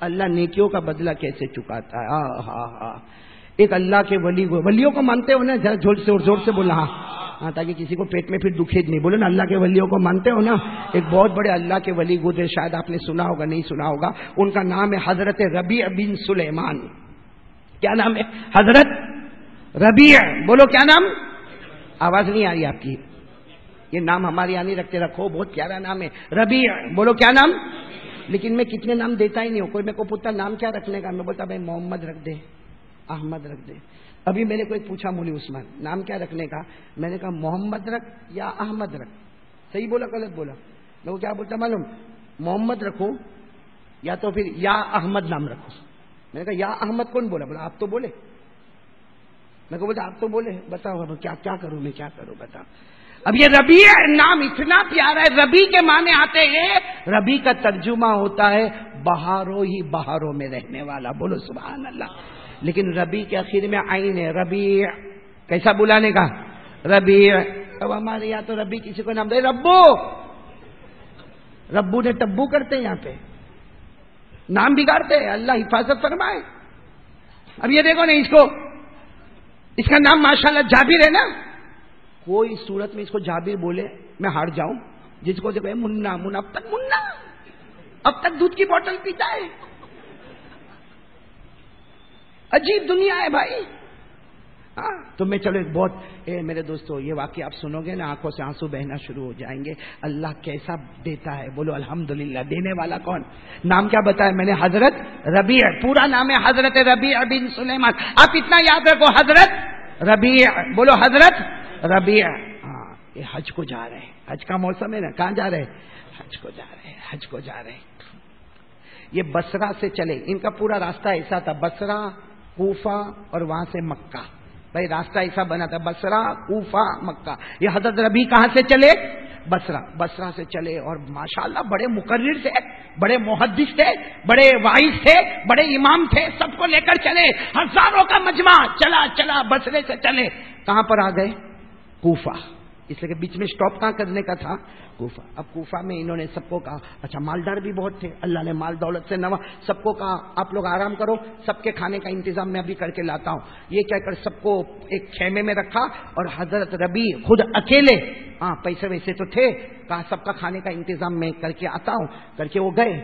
اللہ نیکیوں کا بدلہ کیسے چکاتا ہے. ہاں ایک اللہ کے ولیوں کو مانتے ہو نا؟ ذرا زور سے بولنا. ہاں تاکہ کسی کو پیٹ میں پھر دکھے نہیں. بولو نا اللہ کے ولیوں کو مانتے ہو نا؟ ایک بہت بڑے اللہ کے ولی گزرے, شاید آپ نے سنا ہوگا, نہیں سنا ہوگا. ان کا نام ہے حضرت ربیع بن سلیمان. کیا نام ہے؟ حضرت ربیع. بولو کیا نام؟ آواز نہیں آ رہی آپ کی. یہ نام ہمارے یہاں نہیں رکھتے, رکھو, بہت پیارا نام ہے ربیع. بولو کیا نام؟ لیکن میں کتنے نام دیتا ہی نہیں ہوں. کوئی میرے کو پوچھتا نام کیا رکھنے کا, میں بولتا بھائی محمد رکھ دے, احمد رکھ دے. ابھی میں نے کوئی پوچھا مولوی عثمان نام کیا رکھنے کا, میں نے کہا محمد رکھ یا احمد رکھ. صحیح بولا غلط بولا؟ میں وہ کیا بولتا معلوم, محمد رکھو یا تو پھر یا احمد نام رکھو. میں نے کہا یا احمد کون بولا؟ بولا آپ تو بولے. میں کو بولتا آپ تو بولے, بتاؤ کیا کروں میں, کیا کروں بتاؤ. اب یہ ربیع نام اتنا پیارا ہے. ربی کے معنی آتے ہیں, ربی کا ترجمہ ہوتا ہے بہاروں ہی بہاروں میں رہنے والا. بولو سبحان اللہ. لیکن ربی کے آخر میں عین ہے. ربیع کیسا بلانے کا؟ ربیع. اب ہمارے یہاں تو ربی کسی کو نام دے ربو, ربو نے تبو کرتے ہیں, یہاں پہ نام بگاڑتے ہیں. اللہ حفاظت فرمائے. اب یہ دیکھو نا, اس کا نام ماشاءاللہ جابر ہے نا. کوئی صورت میں اس کو جابر بولے میں ہار جاؤں. جس کو دیکھو منا, اب تک دودھ کی بوتل پیتا ہے. عجیب دنیا ہے بھائی. ہاں تو میں چلو ایک بہت میرے دوستو یہ واقعہ آپ سنو گے نا, آنکھوں سے آنسو بہنا شروع ہو جائیں گے. اللہ کیسا دیتا ہے. بولو الحمدللہ. دینے والا کون؟ نام کیا بتایا میں نے؟ حضرت ربیع. پورا نام ہے حضرت ربیع بن سلیمان. آپ اتنا یاد رکھو, حضرت ربیع. بولو حضرت ربیع. ہاں یہ حج کو جا رہے ہیں, حج کا موسم ہے نا. کہاں جا رہے ہیں؟ حج کو جا رہے ہیں, حج کو جا رہے ہیں. یہ بصرہ سے چلے. ان کا پورا راستہ ایسا تھا, بصرہ, کوفہ اور وہاں سے مکہ. بھائی راستہ ایسا بنا تھا, بصرہ, کوفہ, مکہ. یہ حضرت ربیع کہاں سے چلے؟ بصرہ سے چلے. اور ماشاءاللہ بڑے مقرر تھے, بڑے محدث تھے, بڑے واعظ تھے, بڑے امام تھے. سب کو لے کر چلے, ہزاروں کا مجمع چلا بصرے سے چلے. کہاں پر آ گئے؟ کوفہ. اس لیے کہ بیچ میں سٹاپ کہاں کرنے کا تھا؟ کوفہ. اب کوفہ میں انہوں نے سب کو کہا, اچھا مالدار بھی بہت تھے, اللہ نے مال دولت سے نوا, سب کو کہا آپ لوگ آرام کرو, سب کے کھانے کا انتظام میں ابھی کر کے لاتا ہوں. یہ کہہ کر سب کو ایک خیمے میں رکھا, اور حضرت ربیع خود اکیلے, ہاں پیسے ویسے تو تھے, کہا سب کا کھانے کا انتظام میں کر کے آتا ہوں. کر کے وہ گئے.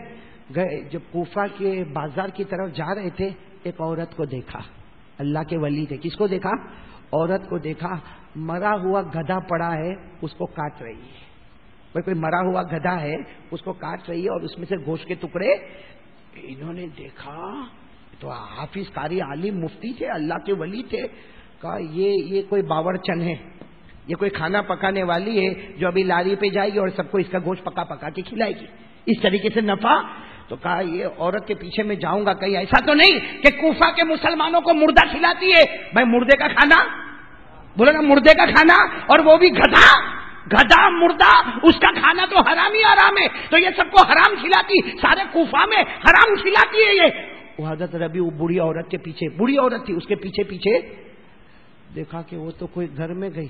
جب کوفہ کے بازار کی طرف جا رہے تھے, ایک عورت کو دیکھا. اللہ کے ولی تھے. کس کو دیکھا؟ عورت کو دیکھا. مرا ہوا گدھا پڑا ہے, اس کو کاٹ رہی ہے. کوئی مرا ہوا گدھا ہے, اس کو کاٹ رہی ہے, اور اس میں سے گوشت کے ٹکڑے. انہوں نے دیکھا تو حافظ قاری عالم مفتی تھے, اللہ کے ولی تھے. کہا یہ کوئی باورچن ہے, یہ کوئی کھانا پکانے والی ہے جو ابھی لاری پہ جائے گی اور سب کو اس کا گوشت پکا کے کھلائے گی, اس طریقے سے نفع. تو کہا یہ عورت کے پیچھے میں جاؤں گا, کہیں ایسا تو نہیں کہ کوفہ کے مسلمانوں کو مردہ کھلاتی ہے. بھائی مردے کا کھانا, بولو نا مردے کا کھانا, اور وہ بھی گدھا مردہ, اس کا کھانا تو حرام ہی حرام ہے. تو یہ سب کو حرام کھلاتی, سارے کوفہ میں حرام کھلاتی ہے یہ. وہ حضرت ربیع وہ بوڑھی عورت کے پیچھے, بوڑھی عورت تھی, اس کے پیچھے دیکھا کہ وہ تو کوئی گھر میں گئی,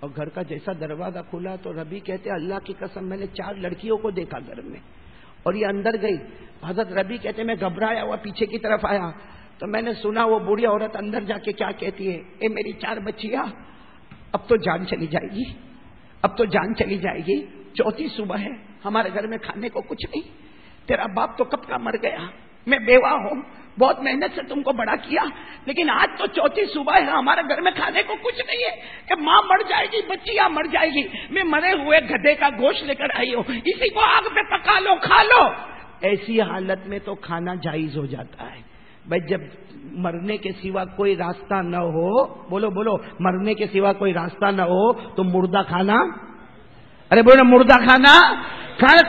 اور گھر کا جیسا دروازہ کھلا تو ربیع کہتے اللہ کی قسم میں نے 4 لڑکیوں کو دیکھا گھر میں, اور یہ اندر گئی. حضرت ربیع کہتے میں گھبرایا ہوا پیچھے کی طرف آیا, تو میں نے سنا وہ بوڑھی عورت اندر جا کے کیا کہتی ہے, اے میری 4 بچیاں, اب تو جان چلی جائے گی, اب تو جان چلی جائے گی. 4تھی صبح ہے, ہمارے گھر میں کھانے کو کچھ نہیں. تیرا باپ تو کب کا مر گیا, میں بیوہ ہوں, بہت محنت سے تم کو بڑا کیا, لیکن آج تو 4تھی صبح ہے, ہمارے گھر میں کھانے کو کچھ نہیں ہے. کہ ماں مر جائے گی, بچیاں مر جائے گی, میں مرے ہوئے گدھے کا گوشت لے کر آئی ہوں, اسی کو آگ پہ پکا لو, کھا لو. ایسی حالت میں تو کھانا جائز ہو جاتا ہے. بھائی جب مرنے کے سوا کوئی راستہ نہ ہو, بولو مرنے کے سوا کوئی راستہ نہ ہو, تو مردہ کھانا, ارے بولو مردہ کھانا.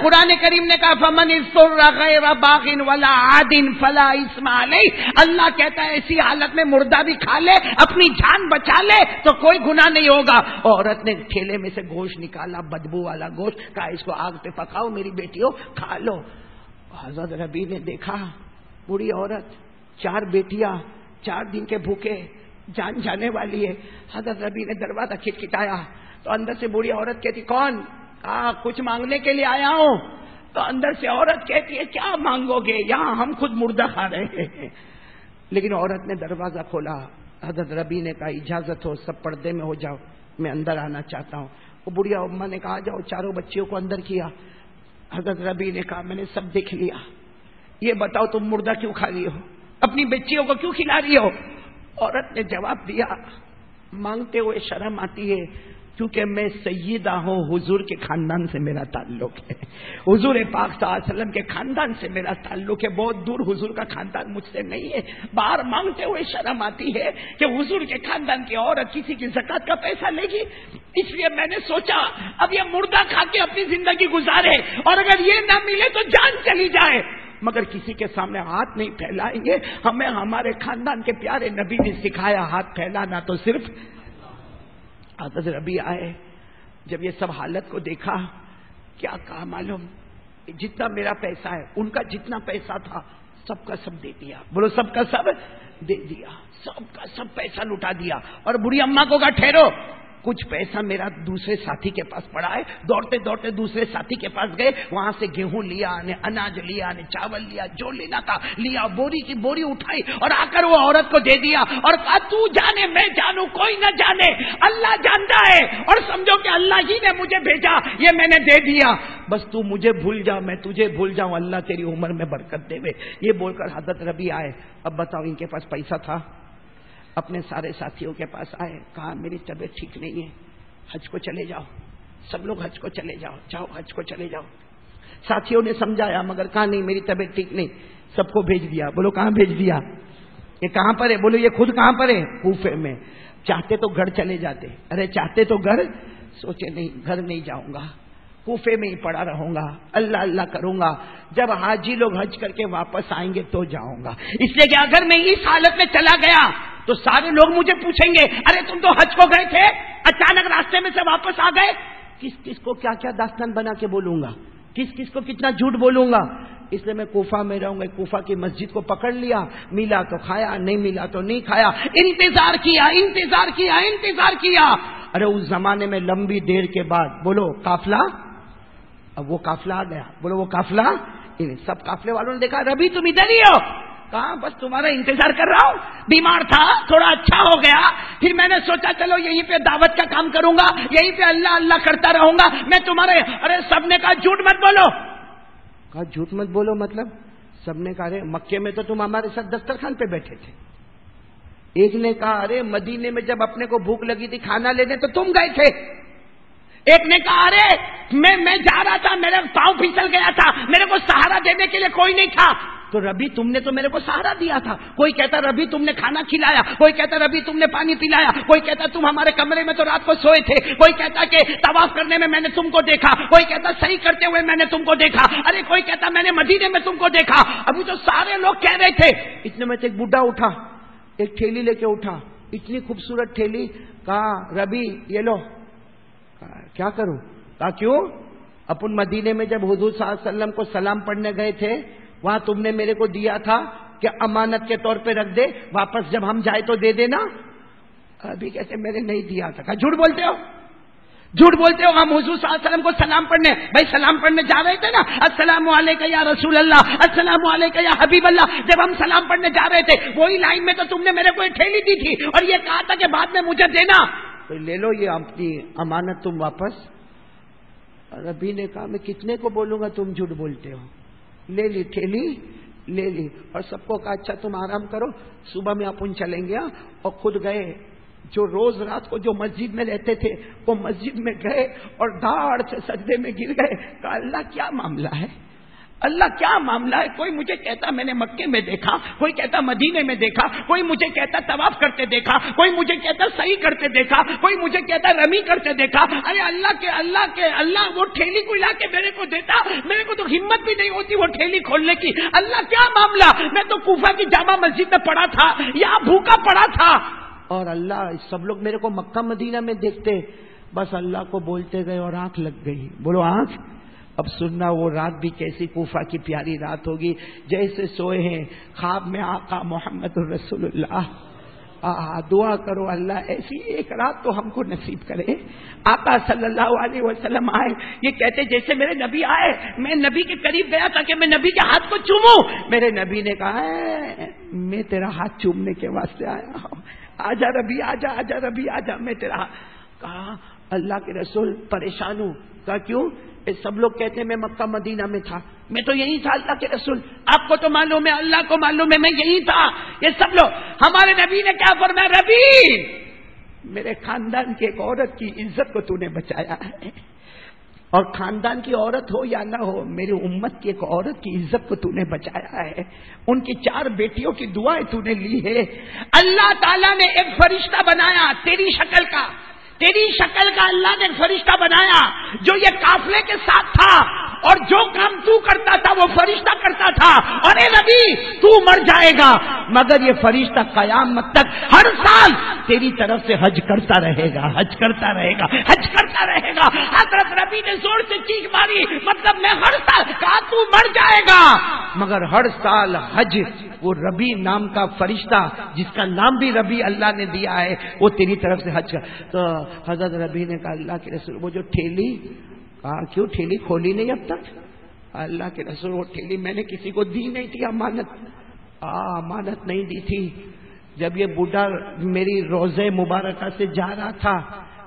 قرآن کریم نے کہا فمن اضطر غیر باغ ولا عاد فلا اثم علیہ. اللہ کہتا ہے ایسی حالت میں مردہ بھی کھا لے, اپنی جان بچا لے, تو کوئی گناہ نہیں ہوگا. عورت نے ٹھیلے میں سے گوشت نکالا, بدبو والا گوشت, کہا اس کو آگ پہ پکاؤ میری بیٹیوں, کھا لو. حضرت ربیع نے دیکھا بوڑھی عورت, 4 بیٹیاں, 4 دن کے بھوکے, جان جانے والی ہے. حضرت ربیع نے دروازہ کھٹکھٹایا تو اندر سے بوڑھی عورت کہتی کون؟ کچھ مانگنے کے لیے آیا ہوں. تو اندر سے عورت کہتی ہے کیا مانگو گے، یہاں ہم خود مردہ کھا رہے ہیں. لیکن عورت نے دروازہ کھولا. حضرت ربی نے کہا اجازت ہو، سب پردے میں ہو جاؤ، میں اندر آنا چاہتا ہوں. وہ بڑھیا اماں نے کہا جاؤ. چاروں بچیوں کو اندر کیا. حضرت ربی نے کہا میں نے سب دیکھ لیا، یہ بتاؤ تم مردہ کیوں کھا رہی ہو، اپنی بچیوں کو کیوں کھلا رہی ہو؟ عورت نے جواب دیا مانگتے ہوئے شرم آتی ہے کیونکہ میں سیدہ ہوں، حضور کے خاندان سے میرا تعلق ہے، حضور پاک صلی اللہ علیہ وسلم کے خاندان سے میرا تعلق ہے، بہت دور حضور کا خاندان مجھ سے نہیں ہے. باہر مانگتے ہوئے شرم آتی ہے کہ حضور کے خاندان کی عورت کسی کی زکات کا پیسہ لے گی. اس لیے میں نے سوچا اب یہ مردہ کھا کے اپنی زندگی گزارے اور اگر یہ نہ ملے تو جان چلی جائے، مگر کسی کے سامنے ہاتھ نہیں پھیلائیں گے. ہمیں ہمارے خاندان کے پیارے نبی نے سکھایا ہاتھ پھیلانا تو صرف. حضرت ربی آئے، جب یہ سب حالت کو دیکھا کیا کہا معلوم، جتنا میرا پیسہ ہے ان کا جتنا پیسہ تھا سب کا سب دے دیا. بولو سب کا سب دے دیا، سب کا سب پیسہ لٹا دیا. اور بڑھی اماں کو کہا ٹھہرو، کچھ پیسہ میرا دوسرے ساتھی کے پاس پڑا ہے. دوڑتے دوڑتے دوسرے ساتھی کے پاس گئے، وہاں سے گیہوں لیا، اناج لیا، چاول لیا، جو لینا تھا لیا، بوری کی بوری اٹھائی اور آ کر وہ عورت کو دے دیا اور کہا تو جانے میں جانوں کوئی نہ جانے، اللہ جانتا ہے اور سمجھو کہ اللہ ہی نے مجھے بھیجا، یہ میں نے دے دیا، بس تو مجھے بھول جا میں تجھے بھول جاؤں، اللہ تیری عمر میں برکت دے. یہ بول کر حضرت ربی آئے. اب بتاؤ ان کے پاس پیسہ تھا. اپنے سارے ساتھیوں کے پاس آئے، کہا میری طبیعت ٹھیک نہیں ہے، حج کو چلے جاؤ، سب لوگ حج کو چلے جاؤ، جاؤ حج کو چلے جاؤ. ساتھیوں نے سمجھایا مگر کہا نہیں میری طبیعت ٹھیک نہیں. سب کو بھیج دیا. بولو کہاں بھیج دیا؟ یہ کہاں پر ہے؟ بولو یہ خود کہاں پر ہے؟ کوفے میں. چاہتے تو گھر چلے جاتے، ارے چاہتے تو گھر، سوچے نہیں گھر نہیں جاؤں گا، کوفے میں ہی پڑا رہوں گا، اللہ اللہ کروں گا، جب حاجی لوگ حج کر کے واپس آئیں گے تو جاؤں گا. اس لیے کہ اگر میں اس حالت میں چلا گیا تو سارے لوگ مجھے پوچھیں گے ارے تم تو حج کو گئے تھے، اچانک راستے میں سے واپس آ گئے. کس کس کو کیا کیا داستان بنا کے بولوں گا، کس کس کو کتنا جھوٹ بولوں گا. اس لیے میں کوفہ میں رہوں گا. کوفہ کی مسجد کو پکڑ لیا، ملا تو کھایا، نہیں ملا تو نہیں کھایا. انتظار کیا انتظار کیا انتظار کیا. ارے اس زمانے میں لمبی دیر کے بعد بولو قافلہ، اب وہ قافلہ آ گیا. بولو وہ قافلہ، سب قافلے والوں نے دیکھا ربی تم ادھر ہی ہو. کہاں بس تمہارا انتظار کر رہا ہوں، بیمار تھا تھوڑا اچھا ہو گیا، پھر میں نے سوچا چلو یہیں پہ دعوت کا کام کروں گا، یہیں پہ اللہ اللہ کرتا رہوں گا میں تمہارے. ارے سب نے کہا جھوٹ مت بولو. کہا جھوٹ مت بولو مطلب؟ سب نے کہا ارے مکے میں تو تم ہمارے ساتھ دسترخوان پہ بیٹھے تھے. ایک نے کہا ارے مدینے میں جب اپنے کو بھوک لگی تھی کھانا لینے تو تم گئے تھے. ایک نے کہا ارے میں جا رہا تھا میرا پاؤں پھسل گیا تھا، میرے کو سہارا دینے کے لیے کوئی نہیں تھا. تو ربی تم نے تو میرے کو سہارا دیا تھا. کوئی کہتا ربی تم نے کھانا کھلایا، کوئی کہتا ربی تم نے پانی پلایا، کوئی کہتا تم ہمارے کمرے میں تو رات کو سوئے تھے، کوئی کہتا کہ طواف کرنے میں نے تم کو دیکھا، کوئی کہتا صحیح کرتے ہوئے میں نے تم کو دیکھا، ارے کوئی کہتا میں نے مدینے میں تم کو دیکھا. ابھی تو سارے لوگ کہہ رہے تھے. اتنے میں ایک بڈھا اٹھا، ایک تھیلی لے کے اٹھا، اتنی خوبصورت تھیلی. کہا ربی یہ لو. کیا کروں؟ کہا کیوں؟ اپن مدینے میں جب حضور صلی اللہ علیہ وسلم کو سلام پڑھنے گئے تھے وہاں تم نے میرے کو دیا تھا کہ امانت کے طور پہ رکھ دے، واپس جب ہم جائے تو دے دینا. ابھی کیسے میں نے نہیں دیا تھا. کہا جھوٹ بولتے ہو، جھوٹ بولتے ہو. ہم حضور صلی اللہ علیہ وسلم کو سلام پڑھنے، بھائی سلام پڑھنے جا رہے تھے نا، السلام علیکم یا رسول اللہ، السلام علیکم یا حبیب اللہ. جب ہم سلام پڑھنے جا رہے تھے وہی لائن میں تو تم نے میرے کو ایک تھیلی دی تھی اور یہ کہا تھا کہ بعد میں مجھے دینا. تو لے لو یہ اپنی امانت تم واپس. ربی نے کہا میں کتنے کو بولوں گا تم جھوٹ بولتے ہو. لے لی تھیلی، لے لی اور سب کو کہا اچھا تم آرام کرو، صبح میں اپن چلیں گے. اور خود گئے. جو روز رات کو جو مسجد میں رہتے تھے وہ مسجد میں گئے اور دھاڑ سے سجدے میں گر گئے. کہا اللہ کیا معاملہ ہے، اللہ کیا معاملہ ہے. کوئی مجھے کہتا میں نے مکے میں دیکھا، کوئی کہتا مدینے میں دیکھا، کوئی مجھے کہتا طواف کرتے دیکھا، کوئی مجھے کہتا صحیح کرتے دیکھا، کوئی مجھے کہتا رمی کرتے دیکھا. ارے اللہ وہ ٹھیلی کو لا کے میرے کو دیتا، میرے کو تو ہمت بھی نہیں ہوتی وہ ٹھیلی کھولنے کی. اللہ کیا معاملہ، میں تو کوفہ کی جامع مسجد میں پڑا تھا، یہاں بھوکا پڑا تھا اور اللہ سب لوگ میرے کو مکہ مدینہ میں دیکھتے. بس اللہ کو بولتے گئے اور آنکھ لگ گئی. بولو آنکھ. اب سننا وہ رات بھی کیسی کوفہ کی پیاری رات ہوگی. جیسے سوئے ہیں خواب میں آقا محمد الرسول اللہ دعا کرو اللہ ایسی ایک رات تو ہم کو نصیب کرے. آقا صلی اللہ علیہ وسلم آئے, یہ کہتے جیسے میرے نبی آئے, میں نبی کے قریب گیا تاکہ میں نبی کے ہاتھ کو چوموں. میرے نبی نے کہا میں تیرا ہاتھ چومنے کے واسطے آیا ہوں, آجا ربی آجا, آجا ربی آجا, میں تیرا. کہا اللہ کے رسول پریشان ہوں. کہا کیوں؟ سب لوگ کہتے ہیں میں مکہ مدینہ میں تھا, میں تو یہی تھا اللہ کے رسول. آپ کو تو معلوم ہے, اللہ کو معلوم ہے, میں یہی تھا. یہ سب لوگ. ہمارے نبی نے کیا فرمایا, ربی میرے خاندان کی ایک عورت کی عزت کو تو نے بچایا ہے, اور خاندان کی عورت ہو یا نہ ہو, میری امت کی ایک عورت کی عزت کو تو نے بچایا ہے. ان کی 4 بیٹیوں کی دعائیں تو نے لی ہے. اللہ تعالیٰ نے ایک فرشتہ بنایا تیری شکل کا, تیری شکل کا اللہ نے فرشتہ بنایا جو یہ قافلے کے ساتھ تھا, اور جو کام تو کرتا تھا وہ فرشتہ کرتا تھا. اور اے نبی تو مر جائے گا مگر یہ فرشتہ قیامت تک ہر سال تیری طرف سے حج کرتا رہے گا, حج کرتا رہے گا, حج کرتا رہے گا. حضرت نبی نے زور سے چیخ ماری, مطلب میں ہر سال. کہا تو مر جائے گا مگر ہر سال حج. وہ ربی نام کا فرشتہ جس کا نام بھی ربی اللہ نے دیا ہے, وہ تیری طرف سے حج کر. تو حضرت ربی نے کہا اللہ کے رسول وہ جو ٹھیلی, کہا کیوں ٹھیلی کھولی نہیں اب تک؟ اللہ کے رسول وہ ٹھیلی میں نے کسی کو دی نہیں تھی, امانت. امانت نہیں دی تھی. جب یہ بوڑھا میری روزے مبارکہ سے جا رہا تھا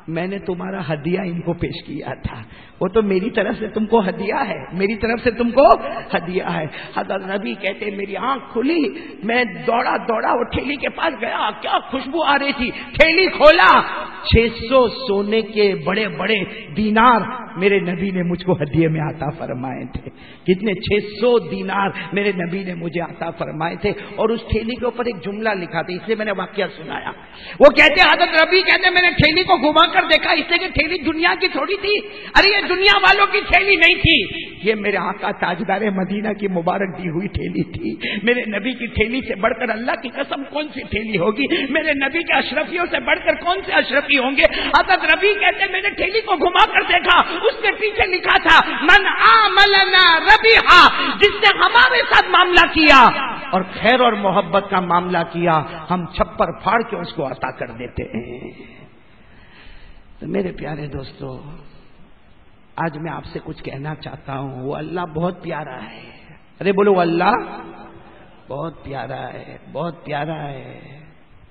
میں نے تمہارا ہدیہ ان کو پیش کیا تھا. وہ تو میری طرف سے تم کو ہدیہ ہے, میری طرف سے تم کو ہدیہ ہے. حضرت نبی کہتے میری آنکھ کھلی, میں دوڑا دوڑا وہ ٹھیلی کے پاس گیا, کیا خوشبو آ رہی تھی. ٹھیلی کھولا, 600 سونے کے بڑے بڑے دینار میرے نبی نے مجھ کو ہدیے میں عطا فرمائے تھے. کتنے 600 دینار میرے نبی نے مجھے عطا فرمائے تھے. اور اس ٹھیلی کے اوپر ایک جملہ لکھا تھا, اس لیے میں نے واقعہ سنایا. وہ کہتے حضرت نبی کہتے میں نے ٹھیلی کو گھما کر دیکھا, اس لیے کہ ٹھیلی دنیا کی تھوڑی تھی. ارے یہ دنیا والوں کی تھیلی نہیں تھی, یہ میرے آقا تاجدار مدینہ کی مبارک دی ہوئی تھیلی تھی. میرے نبی کی تھیلی سے بڑھ کر اللہ کی قسم کون سی تھیلی ہوگی, میرے نبی کے اشرفیوں سے بڑھ کر کون سے اشرفی ہوں گے. حضرت نبی کہتے میں نے تھیلی کو گھما کر دیکھا, اس کے پیچھے لکھا تھا من عاملنا ربیحا, جس نے ہمارے ساتھ معاملہ کیا اور خیر اور محبت کا معاملہ کیا, ہم چھپر پھاڑ کے اس کو عطا کر دیتے ہیں. تو میرے پیارے دوستو, آج میں آپ سے کچھ کہنا چاہتا ہوں. وہ اللہ بہت پیارا ہے. ارے بولو اللہ بہت پیارا ہے, بہت پیارا ہے.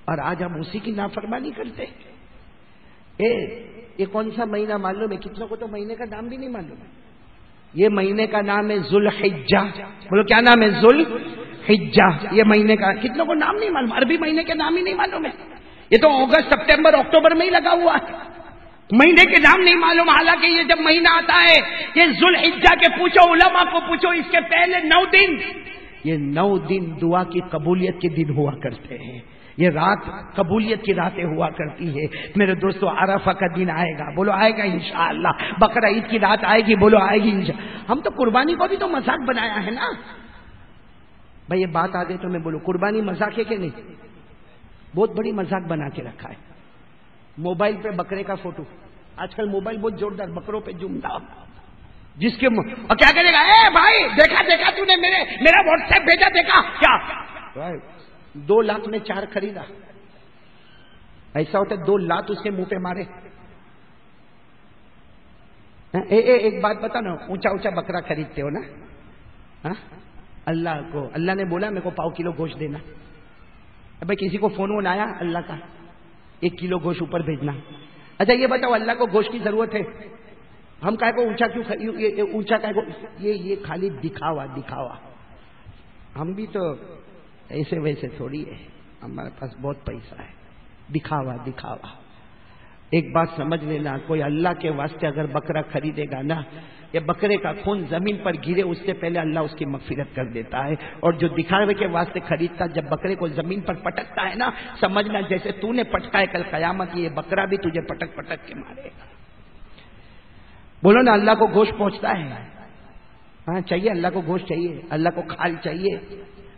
اور آج ہم اسی کی نافرمانی کرتے. یہ کون سا مہینہ معلوم ہے؟ کتنوں کو تو مہینے کا نام بھی نہیں معلوم ہے. یہ مہینے کا نام ہے ذوالحجہ. بولو کیا نام ہے؟ ذوالحجہ. یہ مہینے کا کتنوں کو نام نہیں معلوم, عربی مہینے کے نام ہی نہیں معلوم ہے. یہ تو اگست سپٹمبر اکتوبر میں ہی لگا ہوا ہے, مہینے کے نام نہیں معلوم. حالانکہ یہ جب مہینہ آتا ہے یہ ذوالحجہ کے پوچھو, علماء کو پوچھو, اس کے پہلے 9 دن, یہ 9 دن دعا کی قبولیت کے دن ہوا کرتے ہیں. یہ رات قبولیت کی راتیں ہوا کرتی ہے. میرے دوستو عرفہ کا دن آئے گا, بولو آئے گا انشاءاللہ. بقرہ عید کی رات آئے گی, بولو آئے گی انشاءاللہ. ہم تو قربانی کو بھی تو مذاق بنایا ہے نا بھائی. یہ بات آ گئی تو میں بولوں قربانی مذاق ہے کہ نہیں؟ بہت بڑی مذاق بنا کے رکھا ہے. موبائل پہ بکرے کا فوٹو, آج کل موبائل بہت زوردار بکروں پہ جمتا, جس کے اور کیا کرے گا, اے بھائی دیکھا دیکھا تو نے میرا واٹس ایپ بھیجا, دیکھا کیا 2 لاکھ میں 4 خریدا. ایسا ہوتا ہے 2 لاکھ اس کے منہ پہ مارے. ایک بات بتا نا, اونچا اونچا بکرا خریدتے ہو نا, اللہ کو اللہ نے بولا میرے کو 1 کلو گوشت دینا. بھائی کسی کو فون آیا اللہ کا 1 کلو گوشت اوپر بھیجنا. اچھا یہ بتاؤ اللہ کو گوشت کی ضرورت ہے, ہم کہے کو اونچا کیوں, اونچا کہے کو, یہ خالی دکھاوا. ہم بھی تو ایسے ویسے تھوڑی ہے, ہمارے پاس بہت پیسہ ہے. دکھاوا. ایک بات سمجھ لینا, کوئی اللہ کے واسطے اگر بکرا خریدے گا نا, یہ بکرے کا خون زمین پر گرے اس سے پہلے اللہ اس کی مغفرت کر دیتا ہے. اور جو دکھاوے کے واسطے خریدتا, جب بکرے کو زمین پر پٹکتا ہے نا, سمجھنا جیسے تو نے پٹکا ہے کل قیامت یہ بکرا بھی تجھے پٹک پٹک کے مارے گا. بولو نا اللہ کو گوشت پہنچتا ہے, ہاں چاہیے, اللہ کو گوشت چاہیے, اللہ کو کھال چاہیے,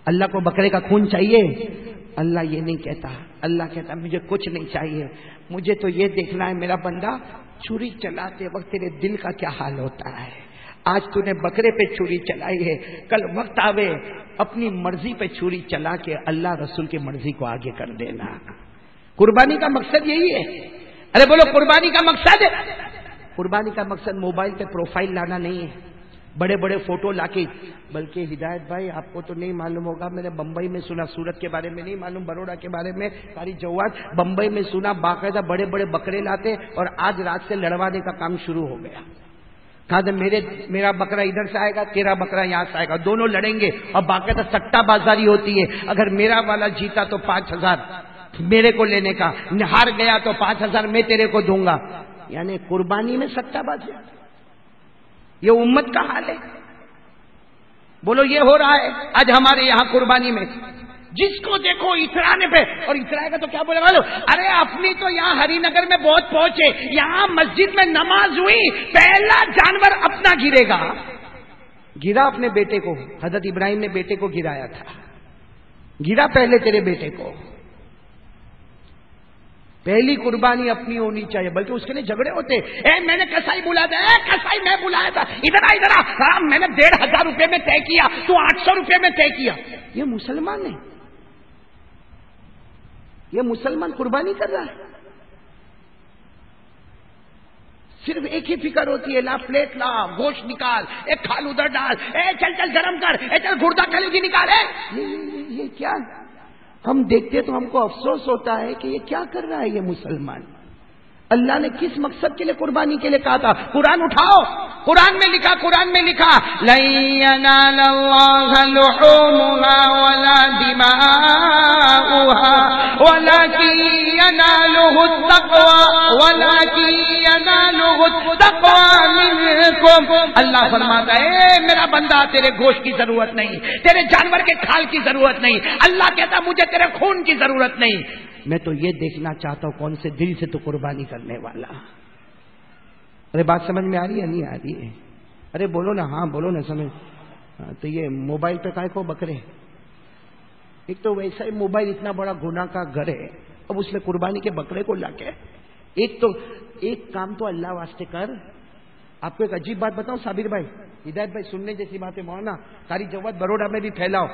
اللہ کو بکرے کا خون چاہیے. اللہ یہ نہیں کہتا, اللہ کہتا مجھے کچھ نہیں چاہیے, مجھے تو یہ دیکھنا ہے میرا بندہ چھری چلاتے وقت تیرے دل کا کیا حال ہوتا ہے. آج تو نے بکرے پہ چھری چلائی ہے, کل وقت آوے اپنی مرضی پہ چھری چلا کے اللہ رسول کی مرضی کو آگے کر دینا. قربانی کا مقصد یہی ہے. ارے بولو قربانی کا مقصد ہے. قربانی کا مقصد موبائل پہ پروفائل لانا نہیں ہے, بڑے بڑے فوٹو لا کے. بلکہ ہدایت بھائی آپ کو تو نہیں معلوم ہوگا, میں نے بمبئی میں سنا, سورت کے بارے میں نہیں معلوم, بروڑا کے بارے میں ساری جواد, بمبئی میں سنا باقاعدہ بڑے بڑے بکرے لاتے اور آج رات سے لڑوانے کا کام شروع ہو گیا. کہا تھا میرا بکرا ادھر سے آئے گا, تیرا بکرا یہاں سے آئے گا, دونوں لڑیں گے اور باقاعدہ سٹا بازاری ہوتی ہے. اگر میرا والا جیتا تو 5,000 میرے کو لینے کا, ہار گیا تو 5,000 میں تیرے کو دوں گا. یعنی قربانی میں سٹا بازی, یہ امت کا حال ہے. بولو یہ ہو رہا ہے آج ہمارے یہاں قربانی میں. جس کو دیکھو اترانے پہ, اور اترائے گا تو کیا بولے والو, ارے اپنی تو یہاں ہری نگر میں بہت پہنچے, یہاں مسجد میں نماز ہوئی, پہلا جانور اپنا گرے گا. گرا اپنے بیٹے کو, حضرت ابراہیم نے بیٹے کو گرایا تھا, گرا پہلے تیرے بیٹے کو. پہلی قربانی اپنی ہونی چاہیے. بلکہ اس کے لیے جھگڑے ہوتے, میں نے کسائی بلایا تھا, کسائی میں بلایا تھا, ادھر آ, میں نے 1,500 روپے میں طے کیا, تو 800 روپے میں طے کیا. یہ مسلمان ہے, یہ مسلمان قربانی کر رہا ہے. صرف ایک ہی فکر ہوتی ہے, لا پلیٹ لا, گوشت نکال, ایک کھال ادھر ڈال, چل گرم کر, چل گردہ کلیجی نکال. یہ کیا ہم دیکھتے تو ہم کو افسوس ہوتا ہے کہ یہ کیا کر رہا ہے یہ مسلمان. اللہ نے کس مقصد کے لیے قربانی کے لیے کہا تھا؟ قرآن اٹھاؤ, قرآن میں لکھا لَن يَنَالَ اللَّهَ لُحُومُهَا وَلَا دِمَاؤُهَا وَلَكِن يَنَالُهُ التَّقْوَى مِنكُمْ. اللہ فرماتا ہے میرا بندہ تیرے گوشت کی ضرورت نہیں, تیرے جانور کے کھال کی ضرورت نہیں. اللہ کہتا مجھے تیرے خون کی ضرورت نہیں, میں تو یہ دیکھنا چاہتا ہوں کون سے دل سے تو قربانی کرنے والا. ارے بات سمجھ میں آ رہی ہے نہیں آ رہی ہے؟ ارے بولو نا, ہاں بولو نا سمجھ. تو یہ موبائل پہ کائے کو بکرے, ایک تو ویسا ہی موبائل اتنا بڑا گناہ کا گھر ہے, اب اس میں قربانی کے بکرے کو لا کے. ایک کام تو اللہ واسطے کر. آپ کو ایک عجیب بات بتاؤں صابر بھائی, ہدایت بھائی, سننے جیسی بات ہے مولانا, ساری جواد بروڑا میں بھی پھیلاؤ.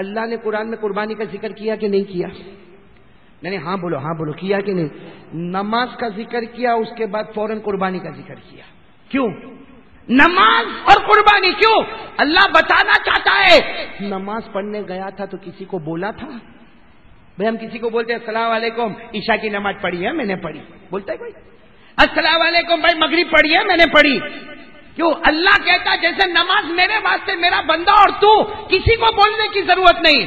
اللہ نے قرآن میں قربانی کا ذکر کیا کہ نہیں کیا؟ نہیں ہاں بولو کیا کہ نہیں؟ نماز کا ذکر کیا, اس کے بعد فوراً قربانی کا ذکر کیا. کیوں نماز اور قربانی کیوں؟ اللہ بتانا چاہتا ہے. نماز پڑھنے گیا تھا تو کسی کو بولا تھا؟ بھائی ہم کسی کو بولتے ہیں السلام علیکم, عشاء کی نماز پڑھی ہے میں نے پڑھی, بولتا ہے کوئی السلام علیکم بھائی مغرب پڑھی ہے میں نے پڑھی. کیوں؟ اللہ کہتا جیسے نماز میرے واسطے میرا بندہ اور تو, کسی کو بولنے کی ضرورت نہیں.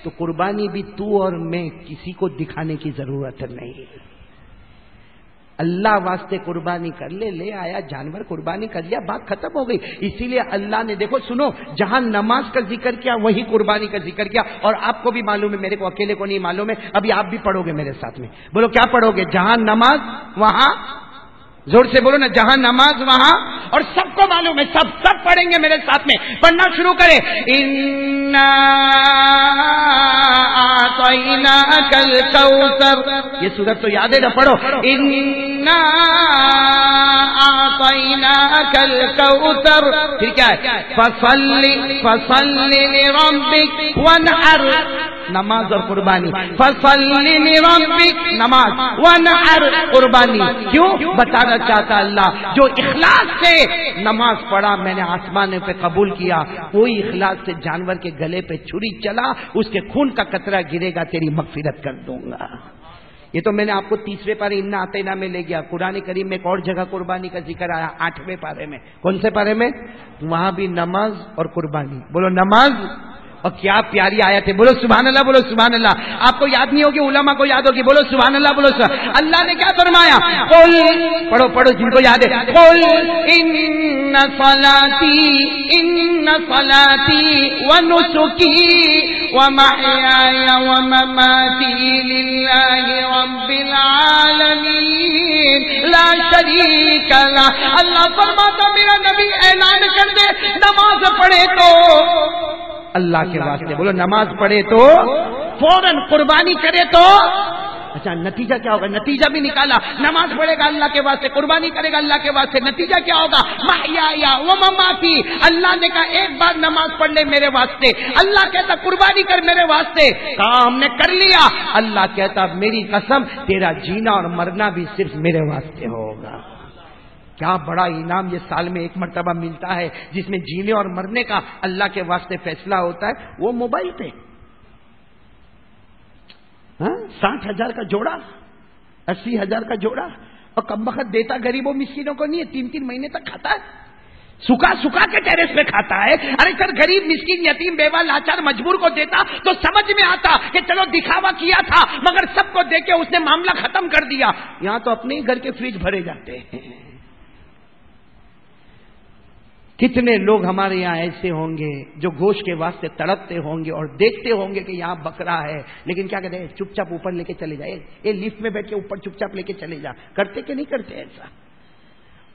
تو قربانی بھی تو اور میں, کسی کو دکھانے کی ضرورت نہیں. اللہ واسطے قربانی کر لے آیا جانور, قربانی کر لیا, بات ختم ہو گئی. اسی لیے اللہ نے دیکھو سنو, جہاں نماز کا ذکر کیا وہی قربانی کا ذکر کیا. اور آپ کو بھی معلوم ہے, میرے کو اکیلے کو نہیں معلوم ہے, ابھی آپ بھی پڑھو گے میرے ساتھ میں. بولو کیا پڑھو گے؟ جہاں نماز وہاں, زور سے بولو نا, جہاں نماز وہاں. اور سب کو معلوم ہے, سب پڑھیں گے میرے ساتھ میں, پڑھنا شروع کریں. اِنَّا أَعْطَيْنَاكَ الْكَوْثَرَ, یہ سورت تو یاد ہے نا, پڑھو. اِنَّا أَعْطَيْنَاكَ الْكَوْثَرَ, پھر کیا ہے؟ فَصَلِّ لِرَبِّكَ وَانْحَرْ, نماز اور قربانی. فَصَلِّ لِرَبِّكَ, نماز, وَانْحَرْ, قربانی. کیوں؟ بتانا چاہتا اللہ جو اخلاص سے نماز پڑھا میں نے آسمان پہ قبول کیا, کوئی اخلاص سے جانور کے گلے پہ چھری چلا, اس کے خون کا قطرہ گرے گا, تیری مغفرت کر دوں گا. یہ تو میں نے آپ کو 30ویں پارے اِنَّا أَعْطَيْنَا میں لے گیا. قرآن کریم میں ایک اور جگہ قربانی کا ذکر آیا, 8ویں پارے میں. کون سے پارے میں؟ وہاں بھی نماز اور قربانی. بولو نماز, اور کیا پیاری آیت ہے, بولو سبحان اللہ, بولو سبحان اللہ. آپ کو یاد نہیں ہوگی, علماء کو یاد ہوگی, بولو سبحان اللہ, بولو سبحان. اللہ نے کیا فرمایا؟ قل, پڑھو جن کو یاد ہے, قل ان صلاتی ونسکی ومحیای ومماتی للہ رب العالمین لا شریک لہ. اللہ فرماتا میرا نبی اعلان کر دے, نماز پڑھے تو اللہ کے واسطے, بولو نماز پڑھے تو, فوراً قربانی کرے تو اچھا نتیجہ کیا ہوگا؟ نتیجہ بھی نکالا، نماز پڑھے گا اللہ کے واسطے، قربانی کرے گا اللہ کے واسطے، نتیجہ کیا ہوگا؟ محیایا و مماتی، اللہ نے کہا ایک بار نماز پڑھ لے میرے واسطے، اللہ کہتا قربانی کر میرے واسطے، کہا ہم نے کر لیا، اللہ کہتا میری قسم تیرا جینا اور مرنا بھی صرف میرے واسطے ہوگا۔ کیا بڑا انعام یہ سال میں ایک مرتبہ ملتا ہے جس میں جینے اور مرنے کا اللہ کے واسطے فیصلہ ہوتا ہے، وہ موبائل پہ 60,000 کا جوڑا، 80,000 کا جوڑا، اور کم بخت دیتا غریبوں مسکینوں کو نہیں ہے، 3-3 مہینے تک کھاتا ہے، سکھا کے ٹیرس پہ کھاتا ہے۔ ارے سر غریب مسکین یتیم بیوہ لاچار مجبور کو دیتا تو سمجھ میں آتا کہ چلو دکھاوا کیا تھا، مگر سب کو دے کے اس نے معاملہ ختم کر دیا۔ یہاں تو اپنے ہی گھر کے فریج بھرے جاتے ہیں۔ کتنے لوگ ہمارے یہاں ایسے ہوں گے جو گوشت کے واسطے تڑپتے ہوں گے اور دیکھتے ہوں گے کہ یہاں بکرا ہے، لیکن کیا کہتے ہیں چپ چاپ اوپر لے کے چلے جائے، یہ لفٹ میں بیٹھ کے اوپر چپ چاپ لے کے چلے جا، کرتے کہ نہیں کرتے ایسا؟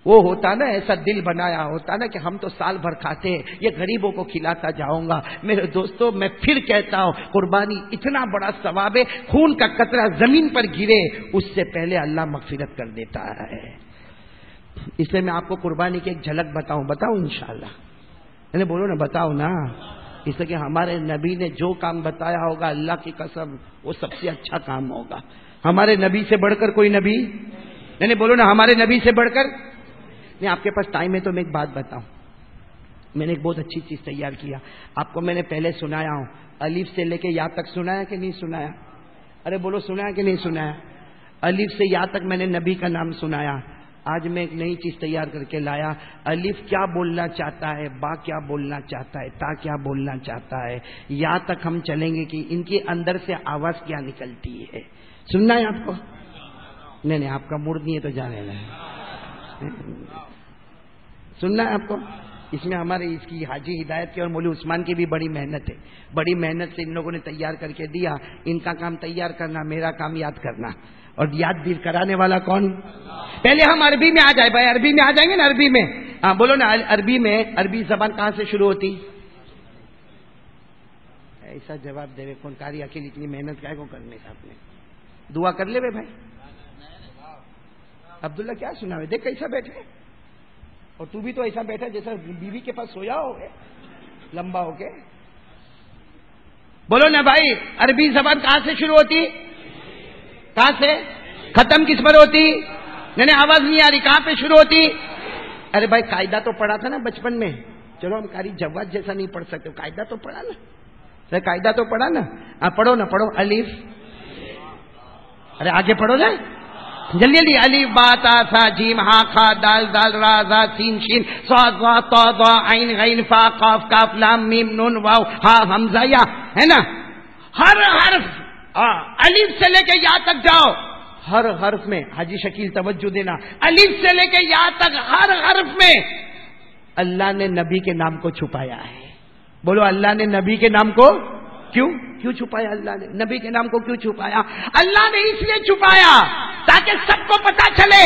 وہ ہوتا نا، ایسا دل بنایا ہوتا نا کہ ہم تو سال بھر کھاتے ہیں، یہ غریبوں کو کھلاتا جاؤں گا۔ میرے دوستو میں پھر کہتا ہوں قربانی اتنا بڑا ثواب ہے، خون کا قطرہ زمین پر گرے اس سے پہلے اللہ مغفرت کر دیتا ہے۔ اس لیے میں آپ کو قربانی کی ایک جھلک بتاؤں انشاءاللہ، یعنی بولو نا بتاؤ نا، اس لیے کہ ہمارے نبی نے جو کام بتایا ہوگا اللہ کی قسم وہ سب سے اچھا کام ہوگا۔ ہمارے نبی سے بڑھ کر کوئی نبی، یعنی بولو نا ہمارے نبی سے بڑھ کر نہیں۔ آپ کے پاس ٹائم ہے تو میں ایک بات بتاؤں، میں نے ایک بہت اچھی چیز تیار کیا، آپ کو میں نے پہلے سنایا ہوں، الف سے لے کے یا تک سنایا کہ نہیں سنایا؟ ارے بولو سنایا کہ نہیں سنایا؟ الف سے یا تک میں نے نبی کا نام سنایا۔ آج میں ایک نئی چیز تیار کر کے لایا، الف کیا بولنا چاہتا ہے، با کیا بولنا چاہتا ہے، تا کیا بولنا چاہتا ہے، یا تک ہم چلیں گے کہ ان کے اندر سے آواز کیا نکلتی ہے۔ سننا ہے آپ کو؟ نہیں آپ کا موڈ نہیں ہے تو جانے لیں، سننا ہے آپ کو؟ اس میں ہمارے اس کی حاجی ہدایت کی اور مولوی عثمان کی بھی بڑی محنت ہے، بڑی محنت سے ان لوگوں نے تیار کر کے دیا۔ ان کا کام تیار کرنا، میرا کام یاد کرنا، اور یاد دیر کرانے والا کون؟ پہلے ہم عربی میں آ جائے بھائی، عربی میں آ جائیں گے نا، عربی میں ہاں بولو نا، عربی میں عربی زبان کہاں سے شروع ہوتی؟ ایسا جواب دے کون کاری اکیلی اتنی محنت کا کو کرنے کا، آپ نے دعا کر لے بھائی۔ عبداللہ کیا سنا ہے، دیکھ کیسا بیٹھے، اور تو بھی تو ایسا بیٹھا جیسا بیوی کے پاس سویا ہو گئے لمبا ہو کے۔ بولو نا بھائی، عربی زبان کہاں سے شروع ہوتی، کہاں سے ختم کس پر ہوتی؟ نہیں آواز نہیں آ رہی، کہاں پہ شروع ہوتی؟ ارے بھائی قاعدہ تو پڑھا تھا نا بچپن میں، چلو ہم کاری جواد جیسا نہیں پڑھ سکتے، قاعدہ تو پڑھا نا، قاعدہ تو پڑھا نا، پڑھو نا، پڑھو الف، ارے آگے پڑھو نا جلدی جلدی، الف با تا ثا جیم ہا کھا دال دال را زا سین شین صاد ضا طا ضا عین غین فا قاف کاف لام میم نون واو ہا حمزہ یا، ہے نا؟ ہر حرف الف سے لے کے یا تک جاؤ، ہر حرف میں حاجی شکیل توجہ دینا، الف سے لے کے یا تک ہر حرف میں اللہ نے نبی کے نام کو چھپایا ہے۔ بولو اللہ نے نبی کے نام کو کیوں چھپایا؟ اللہ نے نبی کے نام کو کیوں چھپایا؟ اللہ نے اس لیے چھپایا تاکہ سب کو پتا چلے